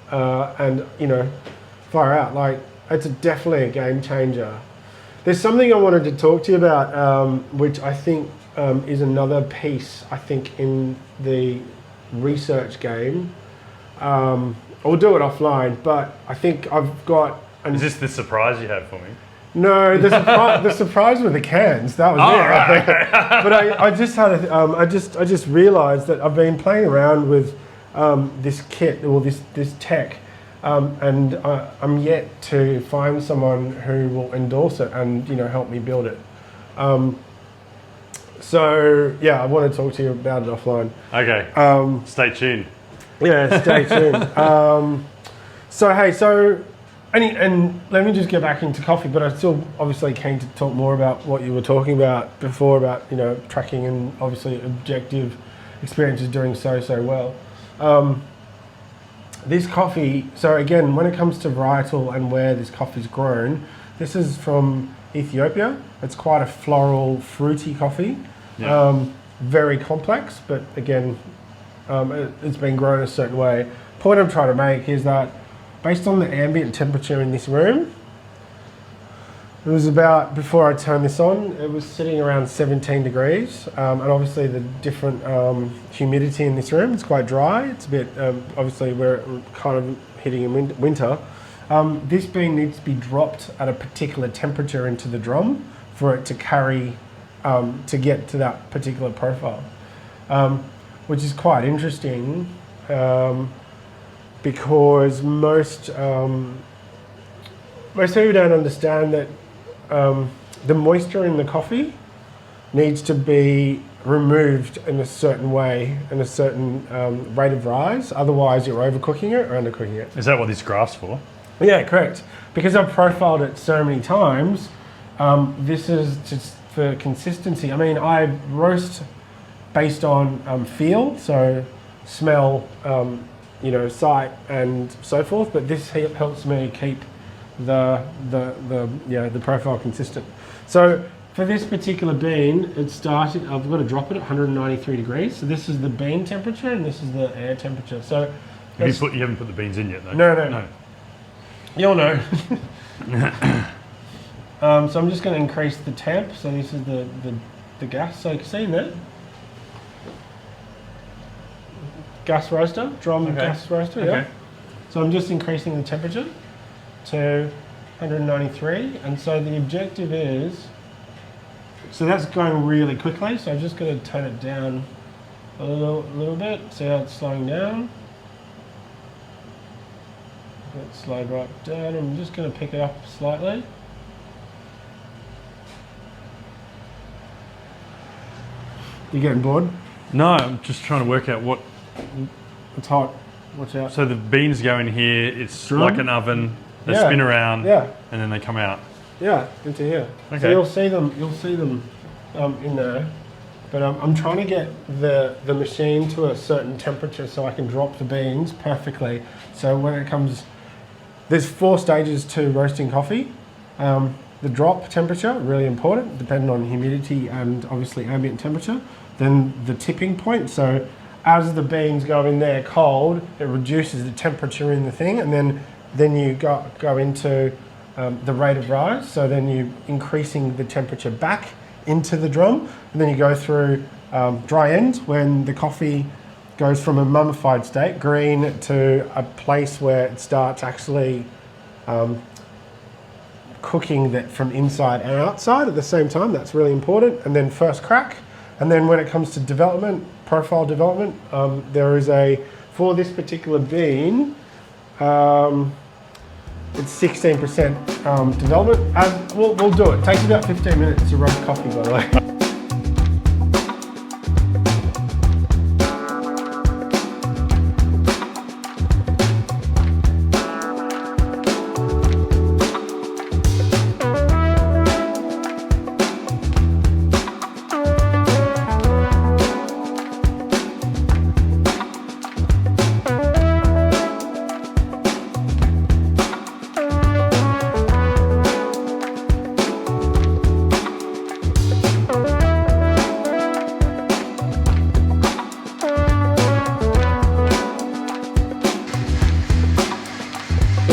far out. Like, it's definitely a game changer. There's something I wanted to talk to you about, which I think is another piece, I think, in the research game. I'll do it offline, but I think I've got...
Is this the surprise you have for me?
No, the surprise with the cans, that was it.
Right.
But I just had I just realised that I've been playing around with this kit or this tech, and I'm yet to find someone who will endorse it and help me build it. So yeah, I want to talk to you about it offline.
Okay. Stay tuned.
Yeah, stay tuned. And let me just get back into coffee, but I'm still obviously keen to talk more about what you were talking about before about tracking and obviously objective experiences doing so well. This coffee, so again, when it comes to varietal and where this coffee's grown, this is from Ethiopia. It's quite a floral, fruity coffee. Very complex, but again, it's been grown a certain way. The point I'm trying to make is that based on the ambient temperature in this room, it was about, before I turned this on, it was sitting around 17 degrees. And obviously the different humidity in this room, it's quite dry. It's a bit, obviously we're kind of hitting in winter. This bean needs to be dropped at a particular temperature into the drum for it to carry, to get to that particular profile, which is quite interesting. Because most people don't understand that the moisture in the coffee needs to be removed in a certain way, in a certain rate of rise. Otherwise, you're overcooking it or undercooking it.
Is that what this graph's for?
Yeah, correct. Because I've profiled it so many times, this is just for consistency. I mean, I roast based on feel, so smell, sight and so forth, but this helps me keep the profile consistent. So for this particular bean, it started, I've got to drop it at 193 degrees. So this is the bean temperature and this is the air temperature. So
you haven't put the beans in yet, though?
No. You'll know. So I'm just going to increase the temp. So this is the gas. So you can see in there. Gas roaster, gas roaster, yeah. So I'm just increasing the temperature to 193, and so the objective is, so that's going really quickly, so I'm just going to turn it down a little bit, see how it's slowing down. It's slowed right down, I'm just going to pick it up slightly. You getting bored?
No, I'm just trying to work out what...
It's hot. Watch out.
So the beans go in here. It's
drum?
like an oven. They spin around.
Yeah.
And then they come out.
Yeah, into here.
Okay.
So you'll see them in there. But I'm trying to get the machine to a certain temperature so I can drop the beans perfectly. So when it comes, there's 4 stages to roasting coffee. The drop temperature, really important, depending on humidity and obviously ambient temperature. Then the tipping point, so as the beans go in there cold, it reduces the temperature in the thing, and then you go into the rate of rise. So then you're increasing the temperature back into the drum, and then you go through dry end when the coffee goes from a mummified state, green, to a place where it starts actually cooking that from inside and outside at the same time. That's really important. And then first crack. And then when it comes to development, profile development, there is for this particular bean, it's 16% development. We'll do it. It takes about 15 minutes to roast coffee, by the way.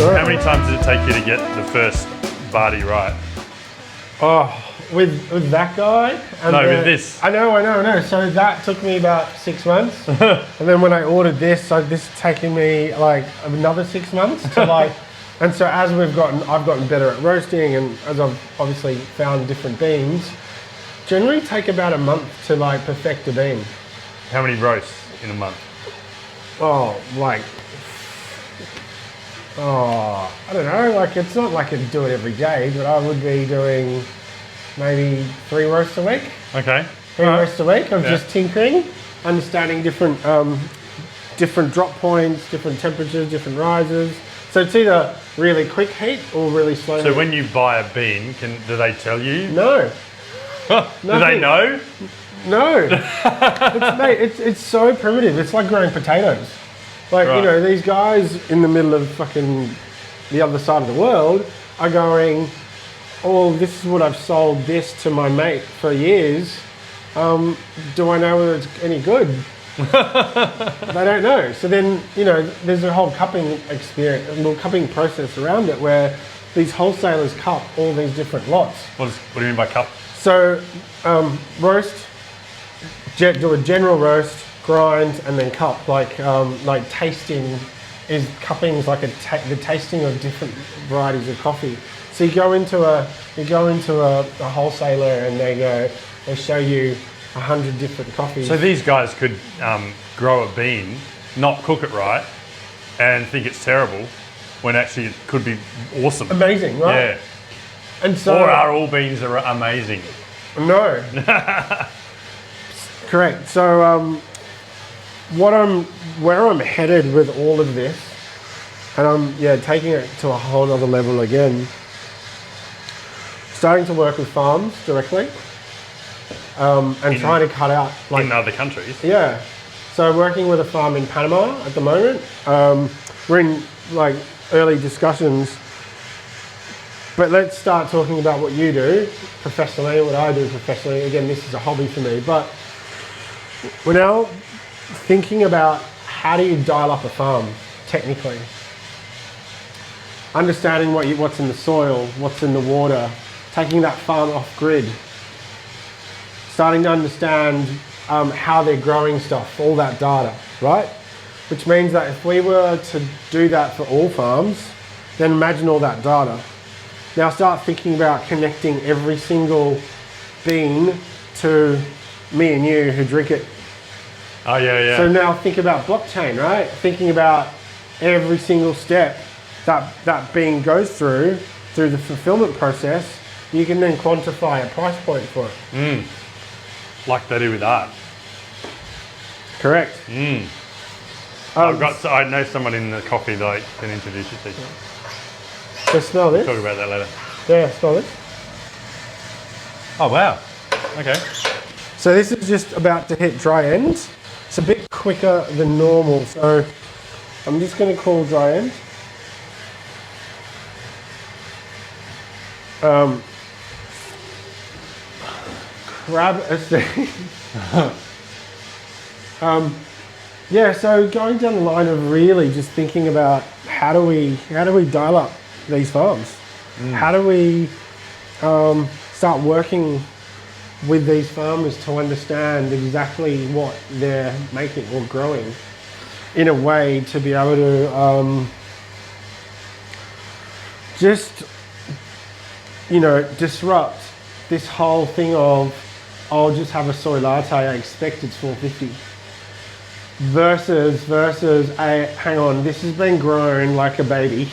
How many times did it take you to get the first Barty right?
Oh, with that guy? And
No, with this.
I know. So that took me about 6 months. And then when I ordered this, this has taken me like another 6 months to like, and so as I've gotten better at roasting, and as I've obviously found different beans, generally take about a month to like perfect a bean.
How many roasts in a month?
I don't know, like it's not like I'd do it every day, but I would be doing maybe 3 roasts a week.
Okay.
3 roasts a week of just tinkering, understanding different drop points, different temperatures, different rises. So it's either really quick heat or really slow heat.
So when you buy a bean, do they tell you?
No.
Do they know?
No. It's so primitive. It's like growing potatoes. Like,
Right.
you know, these guys in the middle of fucking the other side of the world are going, oh, this is what I've sold this to my mate for years. Do I know whether it's any good? They don't know. So then, you know, there's a whole cupping cupping process around it where these wholesalers cup all these different lots.
What do you mean by cup?
So roast, do a general roast, grind, and then cup. Like tasting is cupping is like the tasting of different varieties of coffee. So you go into a wholesaler and they show you 100 different coffees.
So these guys could grow a bean, not cook it right, and think it's terrible, when actually it could be awesome.
Amazing, right?
Yeah.
And so,
Or are all beans amazing?
No. Correct. So where I'm headed with all of this, and I'm taking it to a whole other level again. Starting to work with farms directly, and trying to cut out
in other countries.
Yeah. So working with a farm in Panama at the moment. We're in like early discussions. But let's start talking about what you do professionally, what I do professionally. Again, this is a hobby for me, but we're now thinking about how do you dial up a farm technically. Understanding what's in the soil, what's in the water, taking that farm off grid. Starting to understand how they're growing stuff, all that data, right? Which means that if we were to do that for all farms, then imagine all that data. Now start thinking about connecting every single bean to me and you who drink it.
Oh, yeah.
So now think about blockchain, right? Thinking about every single step that bean goes through the fulfillment process, you can then quantify a price point for it.
Like they do with art.
Correct.
I know someone in the coffee that I can introduce you to.
So smell this.
Talk about that later.
Yeah, smell this.
Oh wow. Okay.
So this is just about to hit dry end. It's a bit quicker than normal, so I'm just going to call dry end. Grab a seat. Yeah, so going down the line of really just thinking about how do we dial up these farms? How do we start working with these farmers to understand exactly what they're making or growing in a way to be able to just, you know, disrupt this whole thing of, I'll just have a soy latte, I expect it's $4.50. Versus hang on, this has been grown like a baby.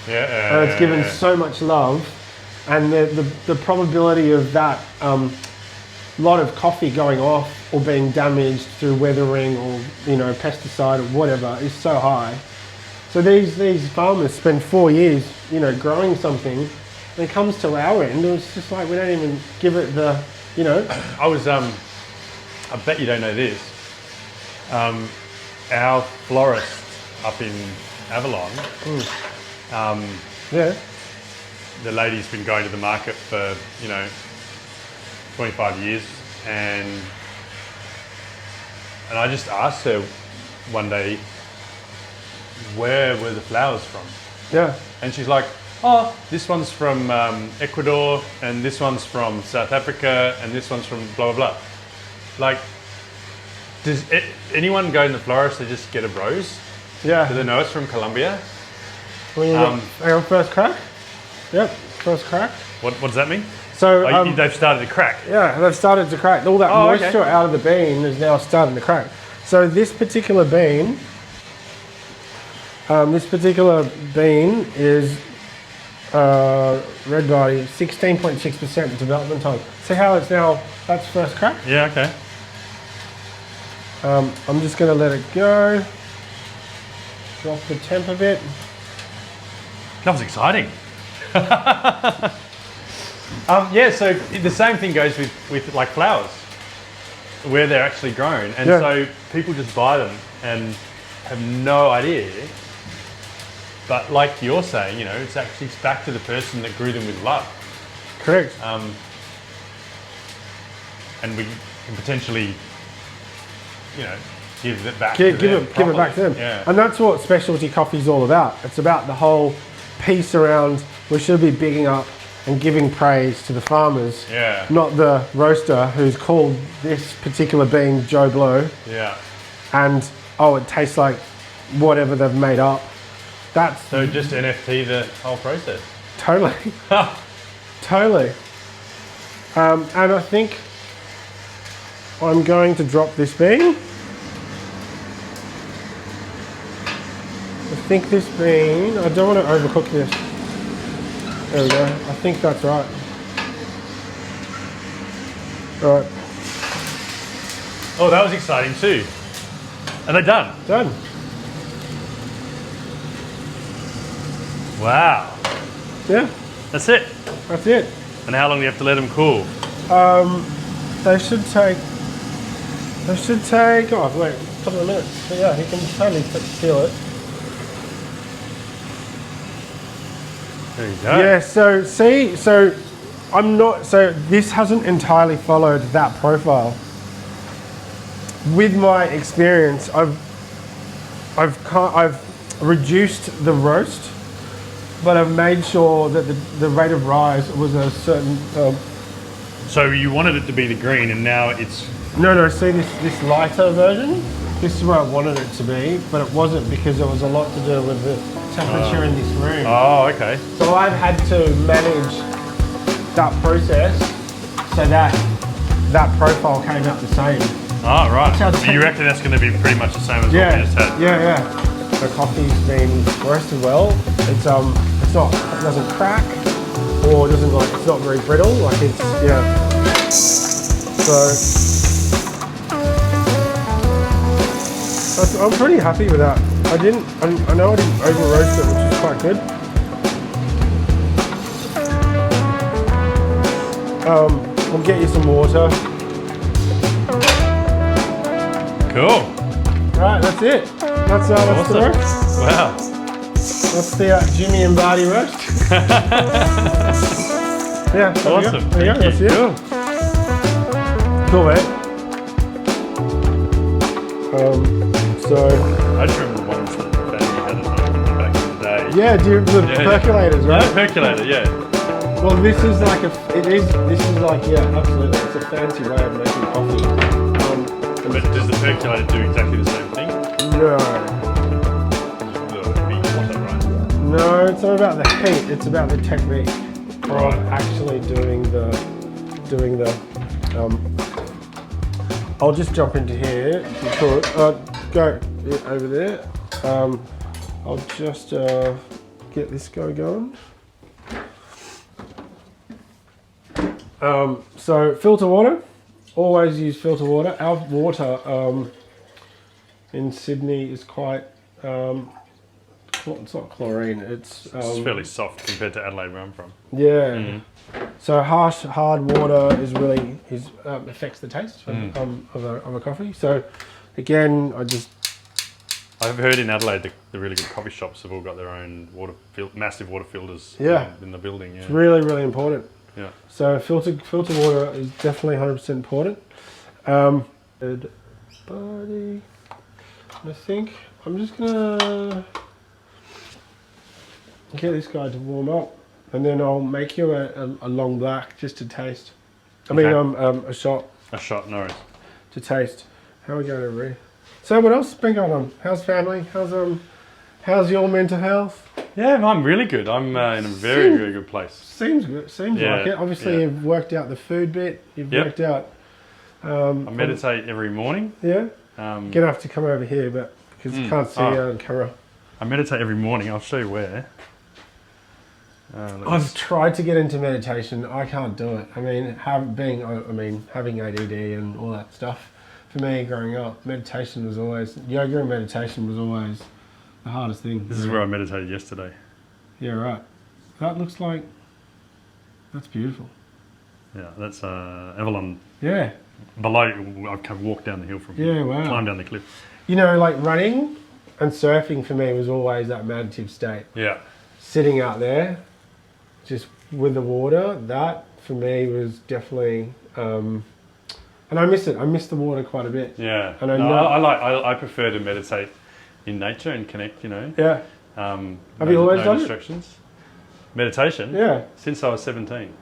Yeah.
And it's given so much love, and the probability of that lot of coffee going off or being damaged through weathering or, you know, pesticide or whatever is so high. So these farmers spend 4 years, you know, growing something. When it comes to our end, it's just like we don't even give it the, you know.
I bet you don't know this. Our florist up in Avalon,
Yeah.
the lady's been going to the market for, you know, 25 years, and I just asked her one day, where were the flowers from?
Yeah.
And she's like, oh, this one's from Ecuador, and this one's from South Africa, and this one's from blah, blah, blah. Like, does anyone go in the florist to just get a rose?
Yeah.
Do they know it's from Colombia?
When you hang on, first crack? Yep, first crack.
What does that mean?
So
They've started to crack.
yeah, they've started to crack. All that moisture out of the bean is now starting to crack. So this particular bean, is Red Barty, 16.6% development time. See how it's now, that's first crack?
Yeah, okay.
I'm just going to let it go. Drop the temp a bit.
That was exciting. Yeah, so the same thing goes with like flowers, where they're actually grown. And so people just buy them and have no idea. But like you're saying, you know, it's actually back to the person that grew them with love.
Correct.
And we can potentially, you know, give it back
Give
to them.
it back to them.
Yeah.
And that's what specialty coffee is all about. It's about the whole piece around, we should be bigging up and giving praise to the farmers,
Yeah.
not the roaster who's called this particular bean Joe Blow,
Yeah.
and oh, it tastes like whatever they've made up. That's
So just NFT the whole process.
totally, totally. And I think I'm going to drop this bean. I think this bean, I don't want to overcook this. There we go. I think that's right. All right.
Oh, that was exciting too. Are they done?
Done.
Wow.
Yeah,
That's it.
that's it.
And how long do you have to let them cool?
They should take, oh wait, a couple of minutes. But yeah, you can totally feel it.
There you go.
Yeah, so see, so this hasn't entirely followed that profile. With my experience, I've reduced the roast, but I've made sure that the rate of rise was a certain.
So you wanted it to be the green, and now it's.
No, see this lighter version. This is where I wanted it to be, but it wasn't because there was a lot to do with the temperature in this room.
Oh, okay.
So I've had to manage that process so that profile came out the same.
Oh, right.
how
So you reckon that's going to be pretty much the same as what we just had?
Yeah. The coffee's been roasted well. It's it doesn't crack or it's not very brittle. Like it's So I'm pretty happy with that. I know I didn't over roast it, which is quite good. We'll get you some water.
Cool.
Right, that's it. That's the
Awesome.
roast.
Wow.
That's the Jimmy and Barty roast. Yeah,
Awesome.
There you go. That's
Thank you.
it. Cool, mate. So
I just remember the ones that family had at home back in the day.
yeah, the percolators, right?
Percolator, yeah.
Well, this is like yeah, absolutely. It's a fancy way of making coffee.
But does the percolator do exactly the same thing?
No,
The big water, right?
no, it's not about the heat. It's about the technique
Right.
of actually doing the. I'll just jump into here if you could. Go over there. I'll just get this guy going. So filter water, always use filter water. Our water in Sydney is quite, it's not chlorine, it's
fairly soft compared to Adelaide where I'm from.
yeah. So harsh, hard water affects the taste of a coffee. So again,
I've heard in Adelaide the really good coffee shops have all got their own massive water filters in the building. Yeah.
It's really, really important.
Yeah.
So filter water is definitely 100% important. Red Barty. I think I'm just gonna get this guy to warm up, and then I'll make you a long black just to taste. I mean, a shot.
A shot, no worries.
To taste. How are we going over here? So what else has been going on? How's family? How's your mental health?
Yeah, I'm really good. I'm in a very, very good place.
Seems good. Seems like it. Obviously, you've worked out the food bit. You've worked out.
I meditate every morning.
Yeah. You're gonna have to come over here, but because you can't see you on camera.
I meditate every morning. I'll show you where.
I've tried to get into meditation. I can't do it. I mean, having ADD and all that stuff. For me, growing up, yoga and meditation was always the hardest thing.
This is where I meditated yesterday.
Yeah, right. That's beautiful.
Yeah, that's Avalon.
Yeah.
Below, I've walked down the hill from here.
Yeah, wow.
Climbed down the cliff.
You know, like running and surfing for me was always that meditative state.
Yeah.
Sitting out there, just with the water, that for me was definitely, and I miss it. I miss the water quite a bit.
Yeah.
And
I prefer to meditate in nature and connect,
Yeah.
Have
you always done
distractions. Meditation?
Yeah.
Since I was 17.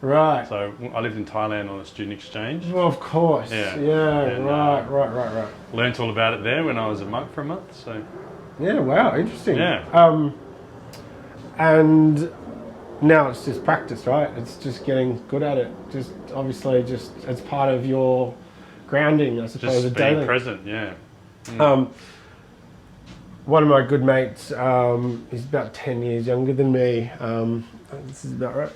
Right.
So I lived in Thailand on a student exchange.
Well, of course.
Yeah.
And, right.
Learnt all about it there when I was a monk for a month. So.
Yeah. Wow. Interesting.
Yeah.
And now it's just practice, right? It's just getting good at it. Just obviously, just as part of your grounding, I suppose.
Just being present. Yeah.
One of my good mates, he's about 10 years younger than me. This is about right.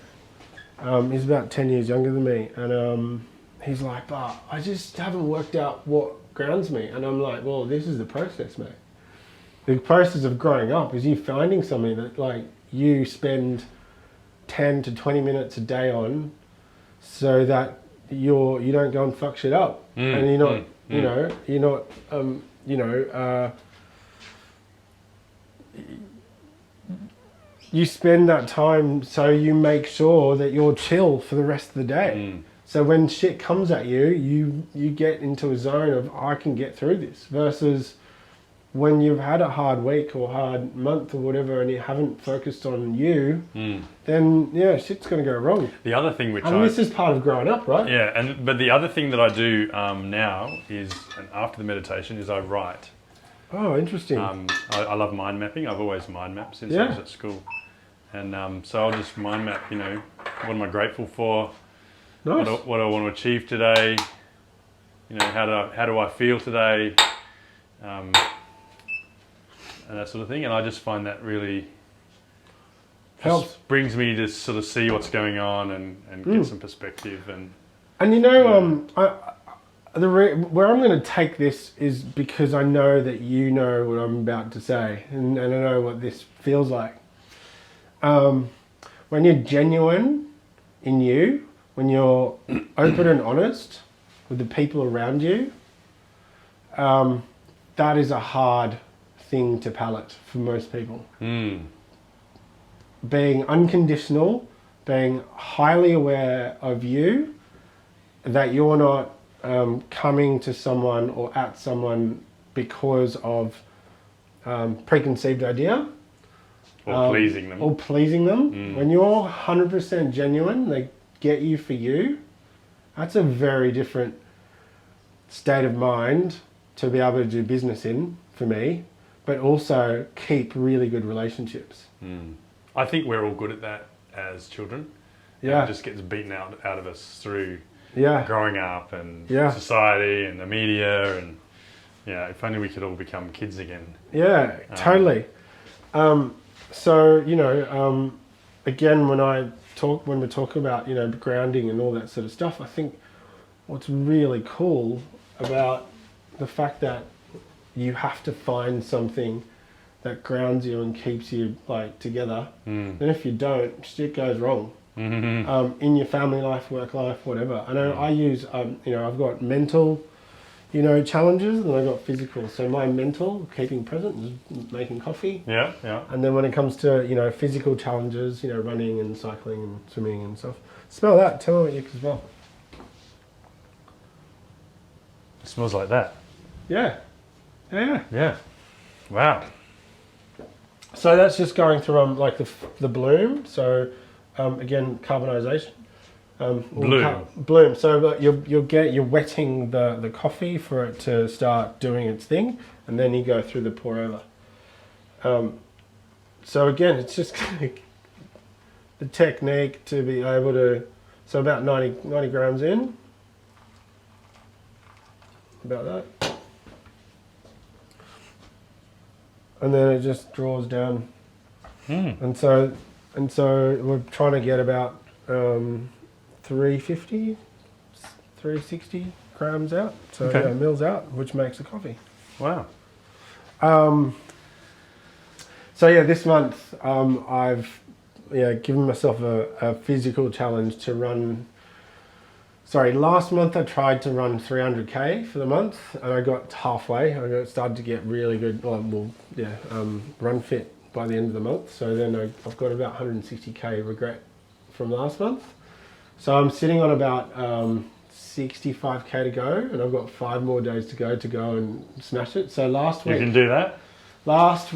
He's about 10 years younger than me, and he's like, "But I just haven't worked out what grounds me." And I'm like, "Well, this is the process, mate. The process of growing up is you finding something that like you spend 10 to 20 minutes a day on, so that you don't go and fuck shit up, and you're not, you spend that time so you make sure that you're chill for the rest of the day. So when shit comes at you, you get into a zone of, I can get through this, versus when you've had a hard week or hard month or whatever and you haven't focused on you, then shit's going to go wrong.
The other thing
this is part of growing up, right?
Yeah, but the other thing that I do now is, and after the meditation, is I write.
Oh, interesting.
I love mind mapping. I've always mind mapped since I was at school. And so I'll just mind map, what am I grateful for?
Nice.
What do I want to achieve today? How do I feel today? And that sort of thing. And I just find that really
helps.
Brings me to sort of see what's going on and get some perspective.
And where I'm going to take this is because I know that you know what I'm about to say, and I know what this feels like. When you're genuine in you, when you're open and honest with the people around you, that is a hard thing to palate for most people. Being unconditional, being highly aware of you, that you're not coming to someone or at someone because of preconceived idea.
Or pleasing them.
Or pleasing them. When you're 100% genuine, they get you for you, that's a very different state of mind to be able to do business in, for me, but also keep really good relationships.
I think we're all good at that as children.
Yeah.
It just gets beaten out of us through
Yeah.
growing up and
Yeah.
society and the media, and if only we could all become kids again.
Yeah, totally. So, again, when we talk about, grounding and all that sort of stuff, I think what's really cool about the fact that you have to find something that grounds you and keeps you together. Then if you don't, shit goes wrong. In your family life, work life, whatever. I know I use, I've got mental, challenges, and I've got physical. So my mental, keeping present, is making coffee.
Yeah.
And then when it comes to, physical challenges, running and cycling and swimming and stuff. Smell that. Tell me what you can smell.
It smells like that.
Yeah.
Yeah. Wow.
So that's just going through the bloom. So again, carbonization.
Bloom.
So you're wetting the coffee for it to start doing its thing, and then you go through the pour over. So again, it's just the technique to be able to. So about 90 grams in. About that. And then it just draws down. And so we're trying to get about 350, 360 grams out. So mils out, which makes a coffee.
Wow.
This month I've given myself a physical challenge to run. Last month I tried to run 300k for the month, and I got halfway. I started to get really good, run fit by the end of the month. So then I've got about 160k regret from last month. So I'm sitting on about 65k to go, and I've got 5 more days to go and smash it. So last week,
you can do that.
Last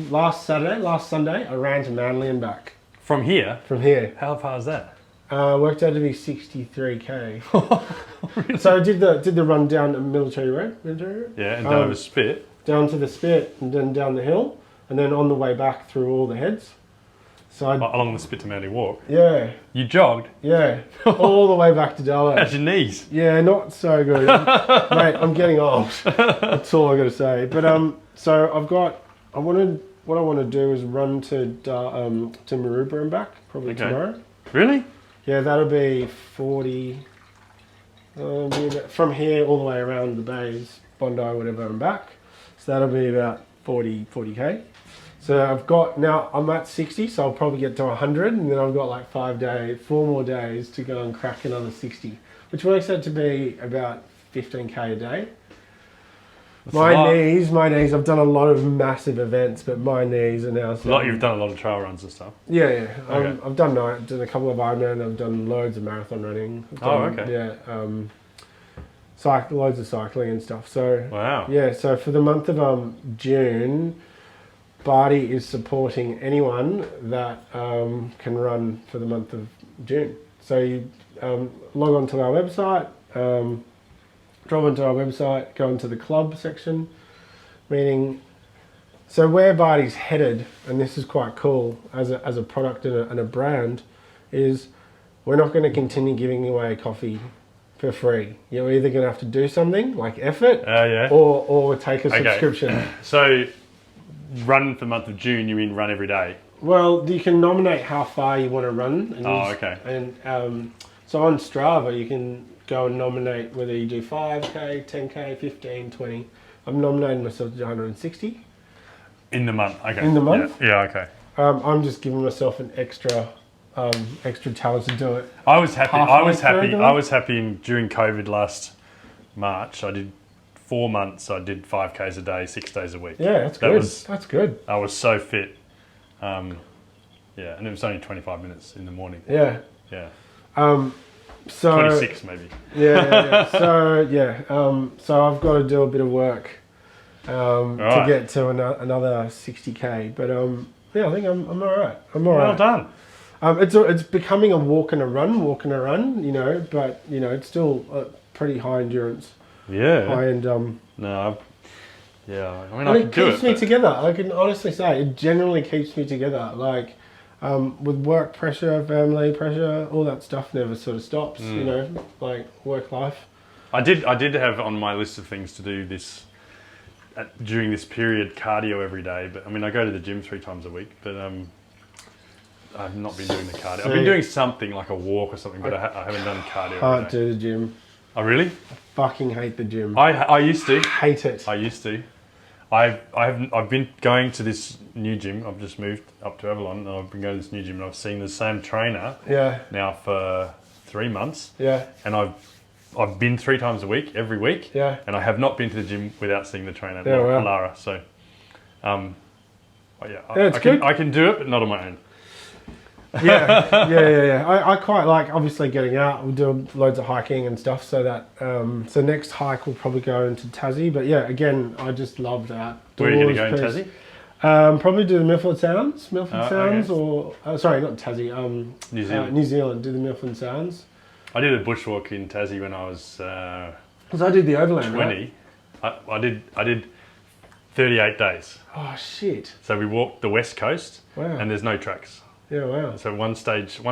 Sunday, I ran to Manly and back.
From here?
From here.
How far is that?
Worked out to be 63k. Really? So I did the run down the military road.
Yeah, and down the spit.
Down to the spit, and then down the hill, and then on the way back through all the heads. So
along the spit to Manly Walk.
Yeah.
You jogged?
Yeah. All the way back to Darwin.
How's your knees?
Yeah, not so good. Mate, I'm getting old. That's all I got to say. But so what I want to do is run to Maroubra and back probably tomorrow.
Really?
Yeah, that'll be 40. From here all the way around the bays, Bondi, whatever, and back. So that'll be about 40k. So I'm at 60, so I'll probably get to 100, and then I've got 4 more days to go and crack another 60, which works out to be about 15k a day. My knees, I've done a lot of massive events, but my knees are now...
You've done a lot of trail runs and stuff?
Yeah. Okay. I've done a couple of Ironman, I've done loads of marathon running. Loads of cycling and stuff. So
wow.
Yeah, so for the month of June, Barty is supporting anyone that can run for the month of June. So you log on to our website, drop onto our website, go into the club section, meaning, so where Barty's headed, and this is quite cool as a product and a brand, is we're not going to continue giving away coffee for free. You're either going to have to do something like effort, or take a subscription.
So run for the month of June, you mean run every day?
Well, you can nominate how far you want to run.
And
And so on Strava, you can go and nominate whether you do 5k, 10k, 15, 20. I'm nominating myself to do 160.
In the month, okay.
In the month?
Yeah, okay.
I'm just giving myself an extra extra talent to do it.
I was happy.
Halfway through
During COVID last March. I did 4 months. I did 5Ks a day, 6 days a week.
Yeah, that's good. That's good.
I was so fit. Yeah, and it was only 25 minutes in the morning.
Yeah.
Yeah.
So
26 maybe.
Yeah. So I've got to do a bit of work to get to another 60k. But yeah, I think I'm all right. I'm all right.
Well done.
It's becoming a walk and a run. You know, but you know, it's still a pretty high endurance.
Yeah.
High end.
No. Yeah. I mean,
and it keeps me together. I can honestly say it generally keeps me together. Like. With work pressure, family pressure, all that stuff never sort of stops. You know, like work life.
I did have on my list of things to do this during this period, cardio every day. But I mean, I go to the gym 3 times a week, but I've not been doing the cardio. I've been doing something like a walk or something, but I haven't done cardio.
Can't do the gym.
Oh really?
I fucking hate the gym.
I used to
hate it.
I used to. I've been going to this new gym. I've just moved up to Avalon, and I've been going to this new gym, and I've seen the same trainer now for 3 months. Yeah. And I've been 3 times a week, every week. Yeah. And I have not been to the gym without seeing the trainer, Lara. So, I can do it, but not on my own. Yeah. I quite like obviously getting out. We'll do loads of hiking and stuff. So that so next hike we'll probably go into Tassie. But yeah, again, I just love that. Where are you going to go in Tassie?
Probably do the Milford Sounds.
Okay.
Or sorry, not Tassie.
New Zealand.
New Zealand. Do the Milford Sounds.
I did a bushwalk in Tassie when I was.
Because I did the Overland.
20. Right? I did 38 days.
Oh shit!
So we walked the west coast.
Wow.
And there's no tracks.
Yeah, wow.
So one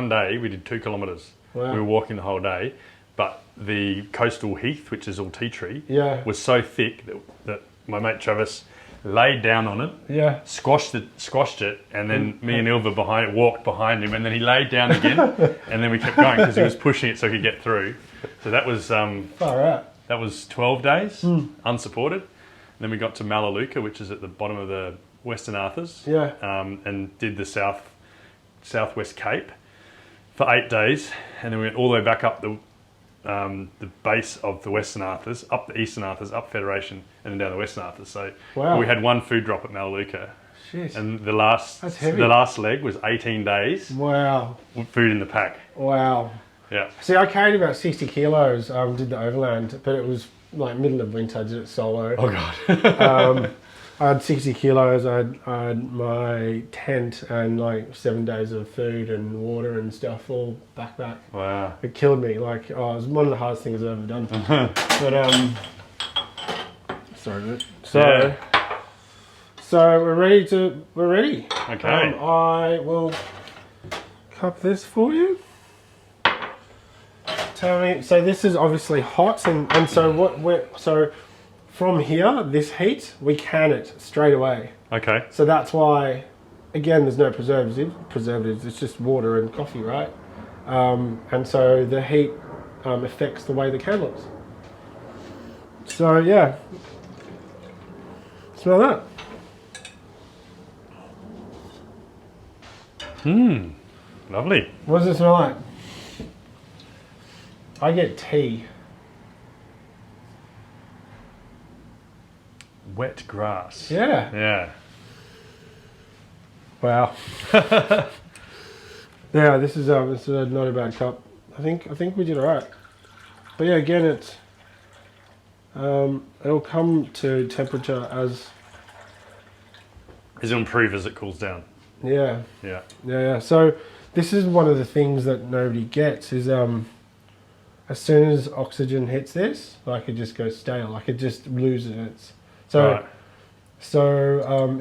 day we did 2 kilometres.
Wow.
We were walking the whole day, but the coastal heath, which is all tea tree, was so thick that my mate Travis laid down on it, squashed it, and then me and Ilva walked behind him, and then he laid down again, and then we kept going because he was pushing it so he could get through. So that was
far out.
That was 12 days, unsupported. And then we got to Melaleuca, which is at the bottom of the Western Arthurs, and did the Southwest Cape for 8 days, and then we went all the way back up the base of the Western Arthurs, up the Eastern Arthurs, up Federation, and then down the Western Arthurs. So we had 1 food drop at Melaleuca.
Shit.
And the last leg was 18 days.
Wow.
With food in the pack.
Wow.
Yeah.
See, I carried about 60 kilos. Did the Overland, but it was like middle of winter. I did it solo.
Oh god.
I had 60 kilos, I had my tent and like 7 days of food and water and stuff all backpack.
Wow.
It killed me. Like, it was one of the hardest things I've ever done. But, sorry, mate. So we're ready.
Okay.
I will cup this for you. Tell me, so this is obviously hot and so from here, this heat, we can it straight away.
Okay.
So that's why, again, there's no preservatives. It's just water and coffee, right? And so the heat affects the way the can looks. So yeah, smell that.
Lovely.
What does it smell like? I get tea.
Wet grass.
Yeah.
Yeah.
Wow. Yeah, this is not a bad cup. I think we did all right. But yeah, again, it's it'll come to temperature as
it'll improve as it cools down.
Yeah.
Yeah.
Yeah. So this is one of the things that nobody gets is as soon as oxygen hits this, like it just goes stale, like it just loses its. So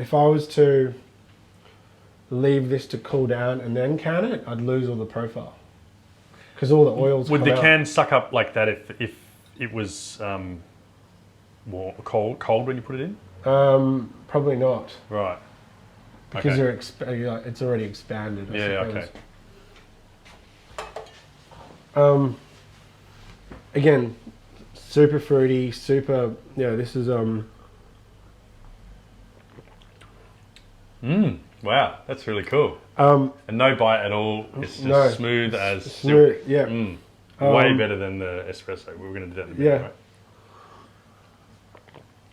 if I was to leave this to cool down and then can it, I'd lose all the profile because all the oils.
Would the can suck up like that if it was cold when you put it in?
Probably not.
Right.
Because it's already expanded. I suppose. Again, super fruity, super. Yeah, this is
Wow, that's really cool. And no bite at all. It's just
No.
smooth as
Smooth,
silk.
yeah.
Way better than the espresso. We were going to do that in a minute,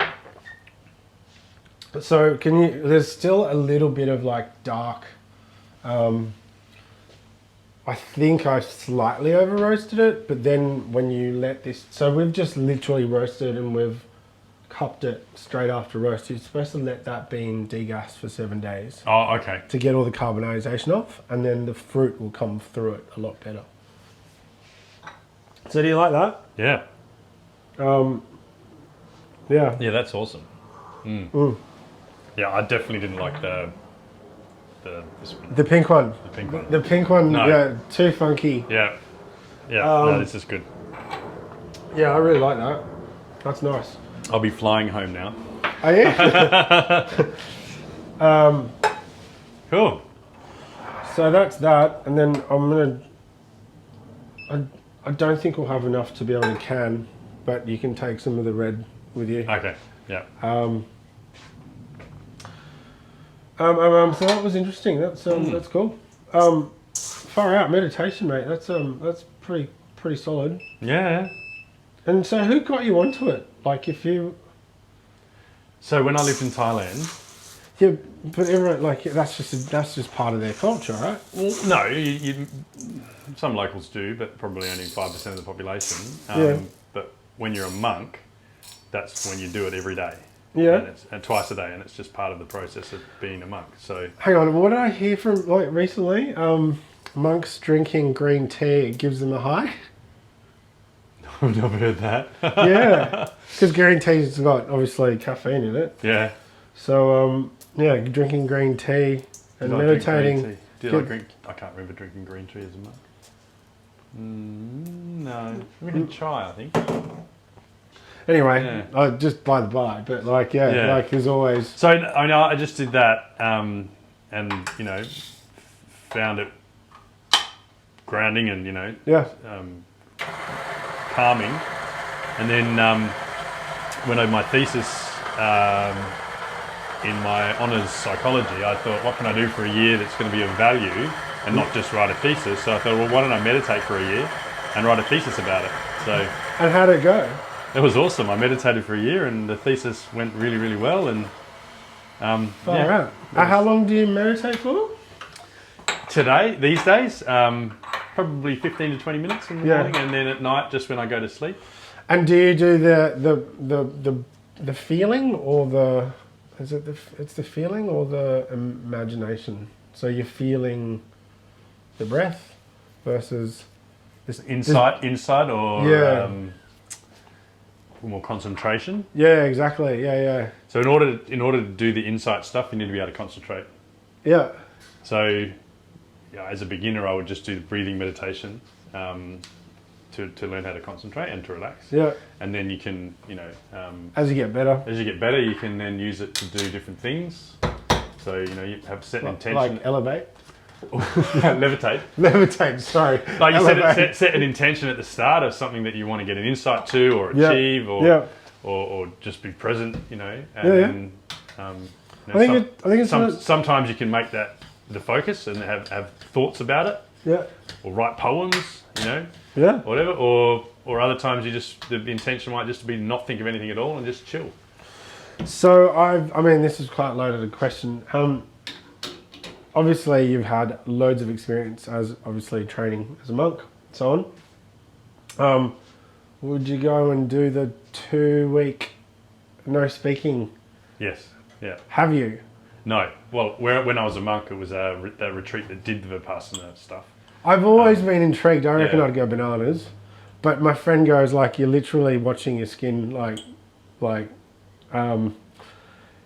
right?
So there's still a little bit of like dark, I think I slightly over roasted it, but then when you let this, so we've just literally roasted and we've cupped it straight after roast. You're supposed to let that bean degas for 7 days
Oh, okay.
to get all the carbonization off, and then the fruit will come through it a lot better. So do you like that?
Yeah.
Yeah.
Yeah, that's awesome. Yeah, I definitely didn't like this one.
The pink one.
The pink one.
The pink one,
No.
yeah, too funky.
Yeah. Yeah, no, this is good.
Yeah, I really like that. That's nice.
I'll be flying home now.
Are you?
Cool.
So that's that, and then I don't think we'll have enough to be able to can, but you can take some of the red with you.
Okay, yeah.
So that was interesting. That's cool. Far out meditation, mate. That's pretty solid.
Yeah.
And so, who got you onto it? Like, if you,
So when I lived in Thailand,
yeah, but everyone like that's just part of their culture, right?
well, no, some locals do, but probably only 5% of the population.
Yeah.
But when you're a monk, that's when you do it every day.
Yeah.
And twice a day, and it's just part of the process of being a monk. So
Hang on, what did I hear from like recently? Monks drinking green tea, it gives them a high.
I've never heard that.
Yeah, because green tea's got obviously caffeine in it.
Yeah.
So yeah, drinking green tea and
Did I drink
meditating.
green tea? Did I drink? I can't remember drinking green tea as a monk. No, we had chai, I think.
Anyway, just by the by, but like
Yeah.
like there's always.
So I know I just did that, and you know, found it grounding and
Yeah.
calming. And then when I did my thesis in my honours psychology, I thought, what can I do for a year that's going to be of value and not just write a thesis? So I thought, well, why don't I meditate for a year and write a thesis about it? So
And how'd it go?
it was awesome. I meditated for a year and the thesis went really, really well. And
Far out. How long do you meditate for?
these days, probably 15 to 20 minutes in the morning, and then at night, just when I go to sleep.
And do you do the feeling or the it's the feeling or the imagination? So you're feeling the breath versus this
Insight or more concentration.
Yeah, exactly. Yeah.
So in order to do the insight stuff, you need to be able to concentrate.
Yeah.
So as a beginner, I would just do the breathing meditation to learn how to concentrate and to relax.
Yeah.
And then you can,
As you get better.
you can then use it to do different things. So, you have set an intention.
Like elevate.
Levitate.
Levitate, sorry.
Like you
Elevate.
set an intention at the start of something that you want to get an insight to or achieve or just be present, and then
I think it's
sometimes you can make that the focus and have thoughts about it.
Yeah.
Or write poems,
Yeah.
whatever. Or other times the intention might just be not think of anything at all and just chill.
So I mean, this is quite a loaded question. Obviously, you've had loads of experience as obviously training as a monk, so on. Would you go and do the 2-week no speaking?
Yes. Yeah.
Have you?
No. Well, when I was a monk, it was a retreat that did the Vipassana stuff.
I've always been intrigued. I reckon
yeah.
I'd go bananas. But my friend goes like, you're literally watching your skin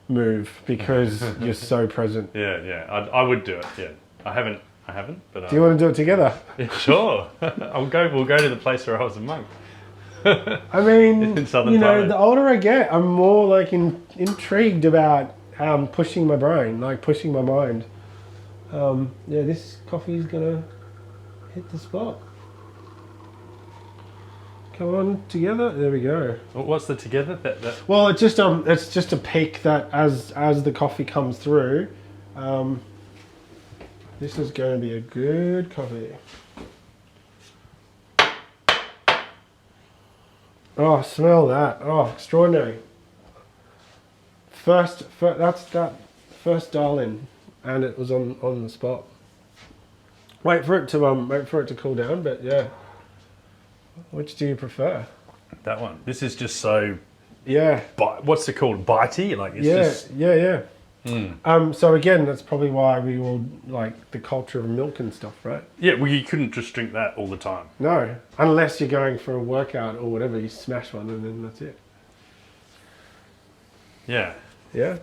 move because you're so present.
Yeah. I would do it. Yeah. I haven't. But
do you want to do it together?
Yeah, sure. We'll go to the place where I was a monk.
I mean,
in southern Thailand.
The older I get, I'm more like intrigued about pushing my brain, like pushing my mind. This coffee's gonna hit the spot. Come on, together. There we go.
What's the together?
Well, it's just a peak that as the coffee comes through, This is going to be a good coffee. Oh, smell that. Oh, extraordinary. That's that first dial in, and it was on the spot. Wait for it to cool down, but yeah. Which do you prefer?
That one. This is just so.
Yeah.
What's it called? Bitey? Like it's just.
Yeah. So again, that's probably why we all like the culture of milk and stuff, right?
Yeah, well, you couldn't just drink that all the time.
No, unless you're going for a workout or whatever, you smash one and then that's it.
Yeah.
Yeah.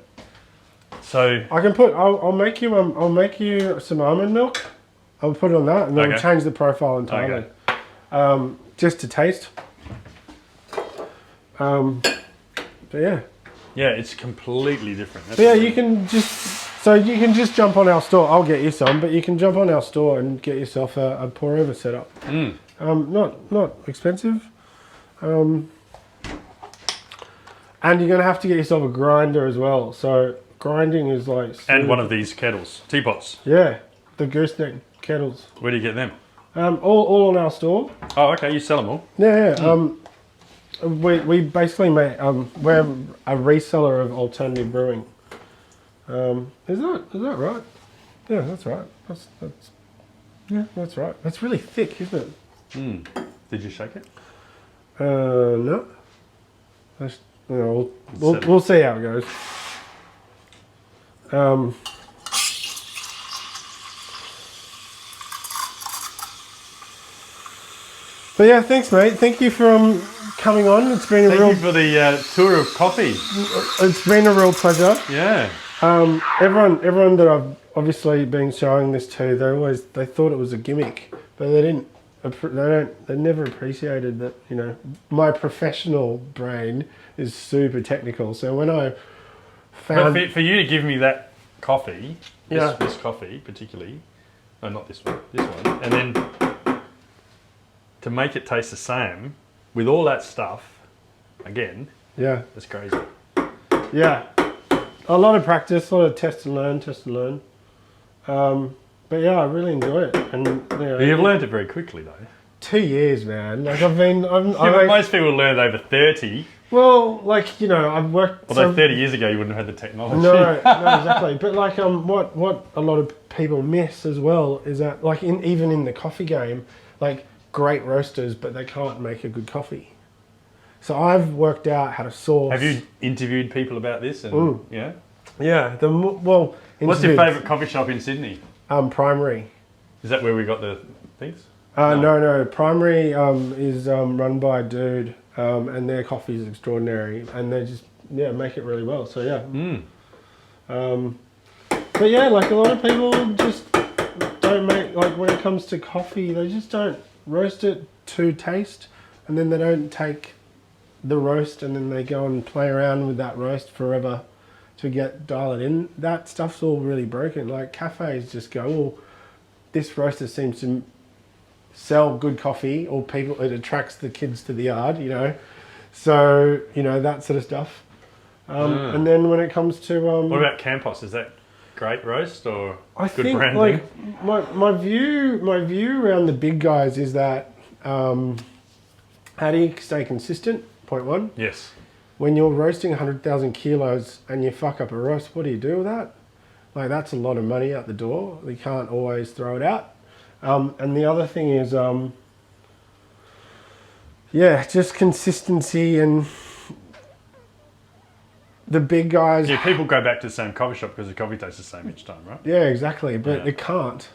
So
I can put. I'll make you some almond milk. I'll put it on that, and then we'll change the profile entirely. Okay. Just to taste. But yeah.
Yeah, it's completely different.
But yeah, you can just jump on our store. I'll get you some, but you can jump on our store and get yourself a pour-over setup. Not expensive. And you're going to have to get yourself a grinder as well. So grinding is like...
And one of these kettles, teapots.
Yeah, the gooseneck kettles.
Where do you get them?
All on our store.
Oh, okay, you sell them all?
Yeah. We basically make... we're a reseller of alternative brewing. Is that right? Yeah, that's right. That's right. That's really thick, isn't it?
Did you shake it?
No. We'll see how it goes. But yeah, thanks, mate. Thank you for coming on. It's been
Thank you for the tour of coffee.
It's been a real pleasure.
Yeah.
Everyone that I've obviously been showing this to, they thought it was a gimmick, but they never appreciated that, you know, my professional brain is super technical. So when I found...
But for you to give me that coffee, this coffee particularly, no, not this one, and then to make it taste the same with all that stuff, again, that's crazy.
Yeah. A lot of practice, a lot of test and learn. But yeah, I really enjoy it. And you know,
you've learned it very quickly though.
2 years, man. Like but
most people learn over 30.
Well, like, you know, I've worked...
Although 30 years ago you wouldn't have had the technology.
No, exactly. But like what a lot of people miss as well is that like even in the coffee game, like great roasters, but they can't make a good coffee. So I've worked out how to source...
Have you interviewed people about this? And, yeah?
Yeah.
What's your favourite coffee shop in Sydney?
Primary.
Is that where we got the things?
No. Primary is run by a dude, and their coffee is extraordinary, and they just make it really well. So yeah. But yeah, like a lot of people just don't make, like when it comes to coffee, they just don't roast it to taste, and then they don't take the roast and then they go and play around with that roast forever to dial it in. That stuff's all really broken. Like cafes just go, well, this roaster seems to sell good coffee, or it attracts the kids to the yard, you know. So, you know, that sort of stuff. And then when it comes to...
what about Campos? Is that great roast or
I
good
think,
branding?
like, my view around the big guys is that how do you stay consistent? Point one.
Yes.
When you're roasting 100,000 kilos and you fuck up a roast, what do you do with that? Like, that's a lot of money out the door. We can't always throw it out. And the other thing is, just consistency, and the big guys...
Yeah, people go back to the same coffee shop because the coffee tastes the same each time, right?
Yeah, exactly. But it can't,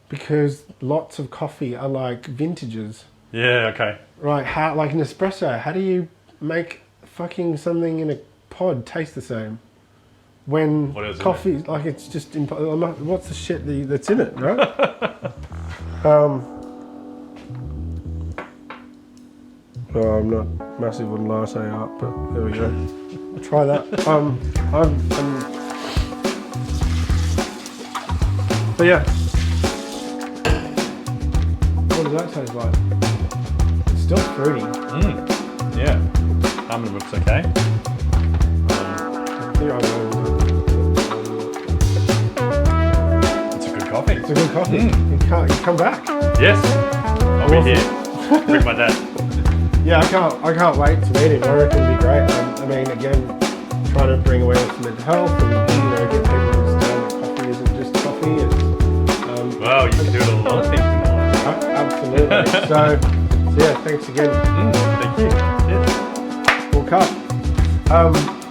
because lots of coffee are like vintages.
Yeah, okay.
Right, like an espresso, how do you make fucking something in a pod taste the same? When coffee, like, it's just impossible. What's the shit that's in it, right? I'm not massive on latte art, but there we go. Try that. But yeah. What does that taste like? It's still fruity.
Yeah. Almond milk's okay. It's a good coffee. coffee.
It's a good coffee. You come back.
Yes, I'll be here. Bring my dad.
Yeah, I can't wait to meet him. I reckon it'd be great. I mean, again, trying to bring awareness to mental health and get people to understand that coffee isn't just coffee. It's,
wow, you can do it a lot of things in life.
Absolutely. so yeah, thanks again.
Thank you. Yes.
We'll cut.